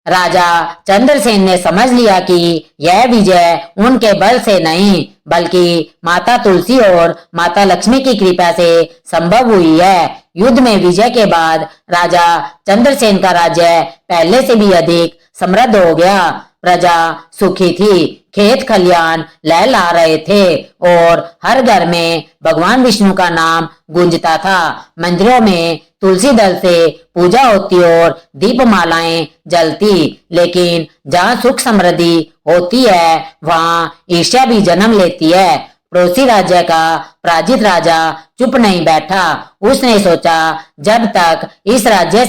राजा चंद्रसेन ने समझ लिया कि यह विजय उनके बल से नहीं बल्कि माता तुलसी और माता लक्ष्मी की कृपा से संभव हुई है। युद्ध में विजय के बाद राजा चंद्रसेन का राज्य पहले से भी अधिक समृद्ध हो गया। प्रजा सुखी थी, खेत खलियान लहला रहे थे और हर घर में भगवान विष्णु का नाम गूंजता था। मंदिरों में तुलसी दल से पूजा होती और दीपमालाएं जलती। लेकिन जहाँ सुख समृद्धि होती है, वहाँ ईर्ष्या भी जन्म लेती है। पड़ोसी राज्य का पराजित राजा चुप नहीं बैठा। उसने सोचा, जब तक इस राज्य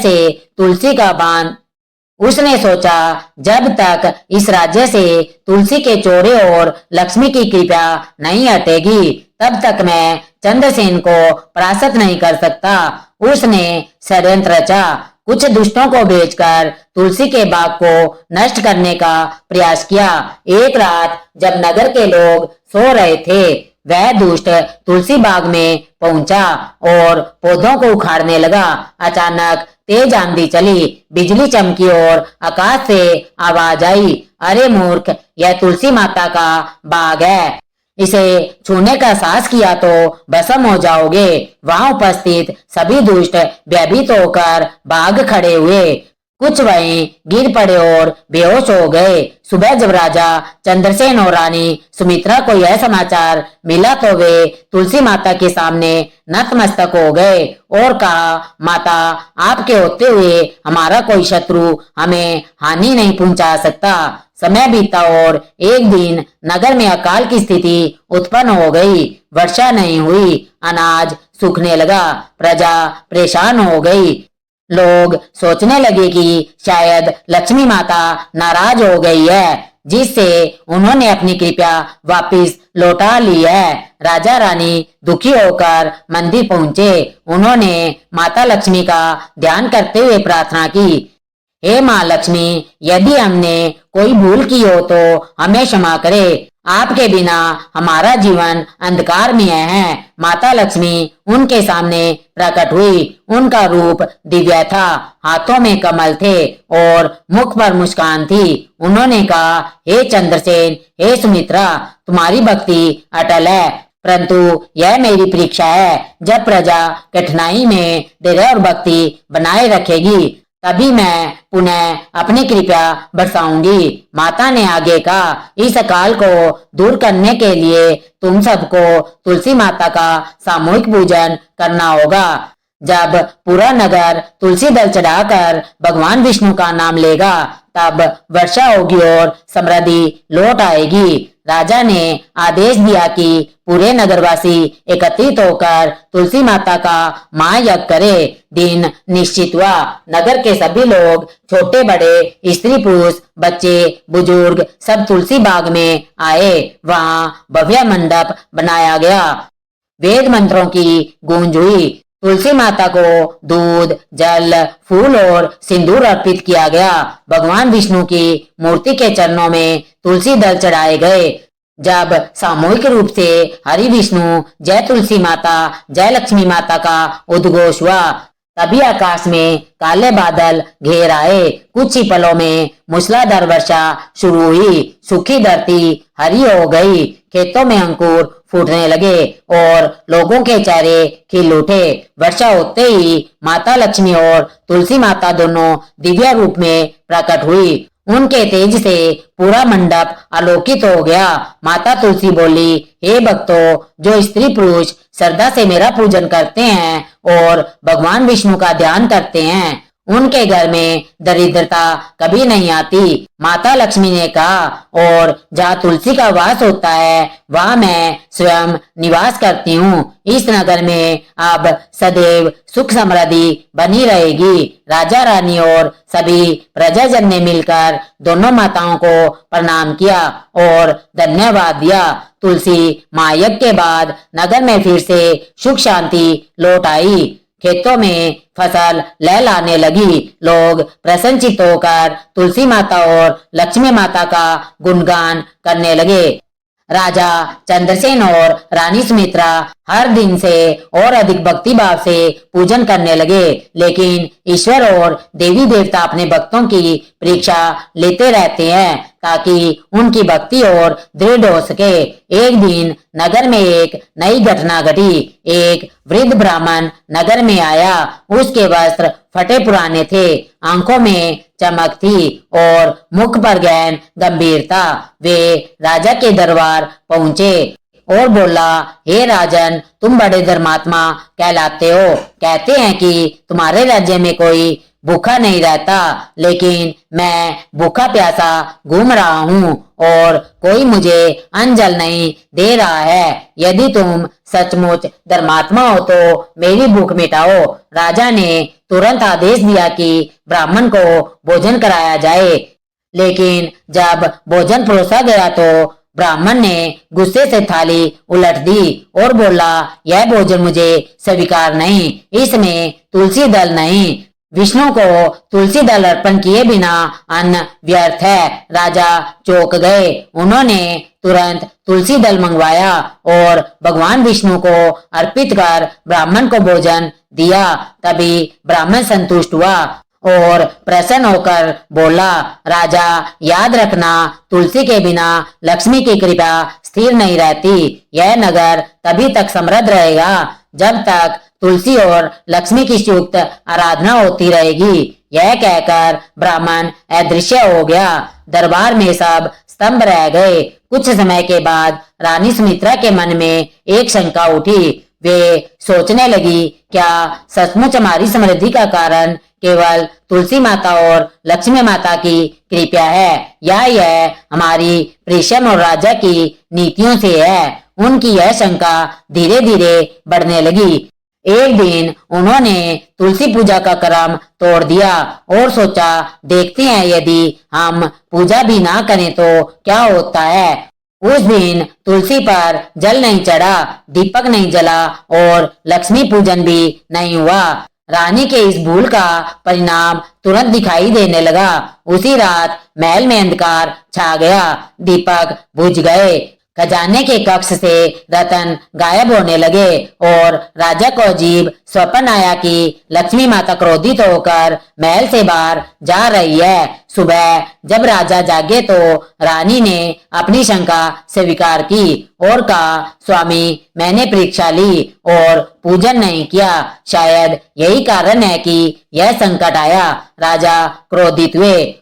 से तुलसी के चोरे और लक्ष्मी की कृपा नहीं हटेगी, तब तक मैं चंद्रसेन को परास्त नहीं कर सकता। उसने षड्यंत्र रचा। कुछ दुष्टों को भेजकर तुलसी के बाग को नष्ट करने का प्रयास किया। एक रात जब नगर के लोग सो रहे थे, वह दुष्ट तुलसी बाग में पहुंचा और पौधों को उखाड़ने लगा। अचानक तेज आंधी चली, बिजली चमकी और आकाश से आवाज आई, अरे मूर्ख, यह तुलसी माता का बाग है। इसे छूने का साहस किया तो भस्म हो जाओगे। वहां उपस्थित सभी दुष्ट भयभीत होकर भाग खड़े हुए। कुछ वहीं गिर पड़े और बेहोश हो गए। सुबह जब राजा चंद्रसेन और रानी सुमित्रा को यह समाचार मिला तो वे तुलसी माता के सामने नतमस्तक हो गए और कहा, माता, आपके होते हुए हमारा कोई शत्रु हमें हानि नहीं पहुंचा सकता। समय बीता और एक दिन नगर में अकाल की स्थिति उत्पन्न हो गई। वर्षा नहीं हुई, अनाज सूखने लगा, प्रजा परेशान हो गई। लोग सोचने लगे कि शायद लक्ष्मी माता नाराज हो गई है, जिससे उन्होंने अपनी कृपा वापस लौटा ली है। राजा रानी दुखी होकर मंदिर पहुंचे। उन्होंने माता लक्ष्मी का ध्यान करते हुए प्रार्थना की, हे माँ लक्ष्मी, यदि हमने कोई भूल की हो तो हमें क्षमा करे। आपके बिना हमारा जीवन अंधकार में है। माता लक्ष्मी उनके सामने प्रकट हुई। उनका रूप दिव्य था, हाथों में कमल थे और मुख पर मुस्कान थी। उन्होंने कहा, हे चंद्रसेन, हे सुमित्रा, तुम्हारी भक्ति अटल है। परंतु यह मेरी परीक्षा है। जब प्रजा कठिनाई में धैर्य और भक्ति बनाए रखेगी तभी मैं पुनः अपनी कृपा बरसाऊंगी। माता ने आगे कहा, इस अकाल को दूर करने के लिए तुम सबको तुलसी माता का सामूहिक पूजन करना होगा। जब पूरा नगर तुलसी दल चढ़ाकर भगवान विष्णु का नाम लेगा तब वर्षा होगी और समृद्धि लौट आएगी। राजा ने आदेश दिया कि पूरे नगरवासी एकत्रित होकर तुलसी माता का महायज्ञ करे। दिन निश्चित हुआ। नगर के सभी लोग, छोटे बड़े, स्त्री पुरुष, बच्चे बुजुर्ग सब तुलसी बाग में आए। वहां भव्य मंडप बनाया गया। वेद मंत्रों की गूंज हुई। तुलसी माता को दूध, जल, फूल और सिंदूर अर्पित किया गया। भगवान विष्णु की मूर्ति के चरणों में तुलसी दल चढ़ाए गए। जब सामूहिक रूप से हरि विष्णु जय तुलसी माता, जय लक्ष्मी माता का उद्घोष हुआ तभी आकाश में काले बादल घेर आए। कुछ ही पलों में मूसलाधार वर्षा शुरू हुई। सूखी धरती हरी हो गई। खेतों में अंकुर फूटने लगे और लोगों के चेहरे खिल उठे। वर्षा होते ही माता लक्ष्मी और तुलसी माता दोनों दिव्य रूप में प्रकट हुई। उनके तेज से पूरा मंडप आलोकित हो गया। माता तुलसी बोली, हे भक्तों, जो स्त्री पुरुष श्रद्धा से मेरा पूजन करते हैं और भगवान विष्णु का ध्यान करते हैं उनके घर में दरिद्रता कभी नहीं आती। माता लक्ष्मी ने कहा, और जहाँ तुलसी का वास होता है वहाँ मैं स्वयं निवास करती हूँ। इस नगर में अब सदैव सुख समृद्धि बनी रहेगी। राजा रानी और सभी प्रजाजन ने मिलकर दोनों माताओं को प्रणाम किया और धन्यवाद दिया। तुलसी महायज्ञ के बाद नगर में फिर से सुख शांति लौट आई। खेतों में फसल लहलाने लगी। लोग प्रसन्नचित्त होकर तुलसी माता और लक्ष्मी माता का गुणगान करने लगे। राजा चंद्रसेन और रानी सुमित्रा हर दिन से और अधिक भक्ति भाव से पूजन करने लगे। लेकिन ईश्वर और देवी देवता अपने भक्तों की परीक्षा लेते रहते हैं ताकि उनकी भक्ति और दृढ़ हो सके। एक दिन नगर में एक नई घटना घटी। एक वृद्ध ब्राह्मण नगर में आया। उसके वस्त्र फटे पुराने थे, आंखों में चमक थी और मुख पर गहन गंभीरता। वे राजा के दरबार पहुंचे और बोला, हे राजन, तुम बड़े धर्मात्मा कहलाते हो। कहते हैं कि तुम्हारे राज्य में कोई भूखा नहीं रहता, लेकिन मैं भूखा प्यासा घूम रहा हूँ और कोई मुझे अन्न जल नहीं दे रहा है। यदि तुम सचमुच धर्मात्मा हो तो मेरी भूख मिटाओ। राजा ने तुरंत आदेश दिया कि ब्राह्मण को भोजन कराया जाए। लेकिन जब भोजन परोसा गया तो ब्राह्मण ने गुस्से से थाली उलट दी और बोला, यह भोजन मुझे स्वीकार नहीं, इसमें तुलसी दल नहीं। विष्णु को तुलसी दल अर्पण किए बिना अन्न व्यर्थ है। राजा चौंक गए। उन्होंने तुरंत तुलसी दल मंगवाया और भगवान विष्णु को अर्पित कर ब्राह्मण को भोजन दिया। तभी ब्राह्मण संतुष्ट हुआ और प्रसन्न होकर बोला, राजा याद रखना, तुलसी के बिना लक्ष्मी की कृपा स्थिर नहीं रहती। यह नगर तभी तक समृद्ध रहेगा जब तक तुलसी और लक्ष्मी की युक्त आराधना होती रहेगी। यह कहकर ब्राह्मण अदृश्य हो गया। दरबार में सब स्तंभ रह गए। कुछ समय के बाद रानी सुमित्रा के मन में एक शंका उठी। वे सोचने लगी, क्या सचमुच हमारी समृद्धि का कारण केवल तुलसी माता और लक्ष्मी माता की कृपा है, या यह हमारी प्रेषम और राजा की नीतियों से है? उनकी यह शंका धीरे धीरे बढ़ने लगी। एक दिन उन्होंने तुलसी पूजा का क्रम तोड़ दिया और सोचा, देखते हैं यदि हम पूजा भी ना करें तो क्या होता है। उस दिन तुलसी पर जल नहीं चढ़ा, दीपक नहीं जला और लक्ष्मी पूजन भी नहीं हुआ। रानी के इस भूल का परिणाम तुरंत दिखाई देने लगा। उसी रात महल में अंधकार छा गया। दीपक बुझ गए। खजाने के कक्ष से रतन गायब होने लगे और राजा को अजीब स्वप्न आया कि लक्ष्मी माता क्रोधित होकर महल से बाहर जा रही है। सुबह जब राजा जागे तो रानी ने अपनी शंका स्वीकार की और कहा, स्वामी, मैंने परीक्षा ली और पूजन नहीं किया, शायद यही कारण है कि यह संकट आया। राजा क्रोधित हुए।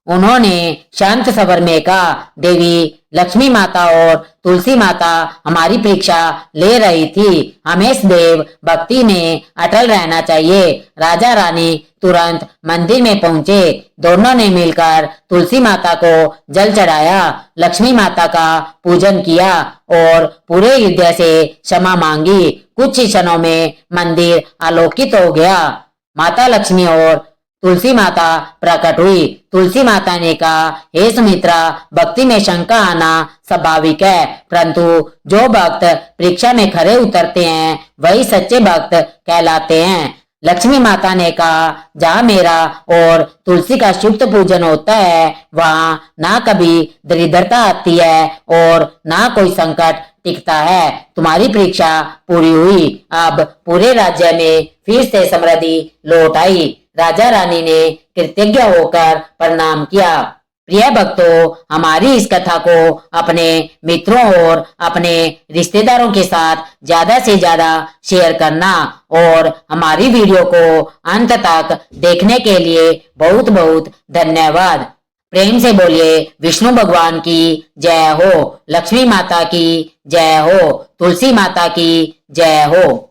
उन्होंने शांत स्वर में कहा, देवी लक्ष्मी माता और तुलसी माता हमारी परीक्षा ले रही थी, हमें सदैव भक्ति में अटल रहना चाहिए। राजा रानी तुरंत मंदिर में पहुंचे। दोनों ने मिलकर तुलसी माता को जल चढ़ाया, लक्ष्मी माता का पूजन किया और पूरे हृदय से क्षमा मांगी। कुछ ही क्षणों में मंदिर आलोकित हो गया। माता लक्ष्मी और तुलसी माता प्रकट हुई। तुलसी माता ने कहा, हे सुमित्रा, भक्ति में शंका आना स्वाभाविक है, परंतु जो भक्त परीक्षा में खरे उतरते हैं वही सच्चे भक्त कहलाते हैं। लक्ष्मी माता ने कहा, जहाँ मेरा और तुलसी का शुद्ध पूजन होता है वहाँ ना कभी दरिद्रता आती है और ना कोई संकट टिकता है। तुम्हारी परीक्षा पूरी हुई, अब पूरे राज्य में फिर से समृद्धि लौट आई। राजा रानी ने कृतज्ञ होकर प्रणाम किया। प्रिय भक्तों, हमारी इस कथा को अपने मित्रों और अपने रिश्तेदारों के साथ ज्यादा से ज्यादा शेयर करना और हमारी वीडियो को अंत तक देखने के लिए बहुत बहुत धन्यवाद। प्रेम से बोलिए विष्णु भगवान की जय हो, लक्ष्मी माता की जय हो, तुलसी माता की जय हो।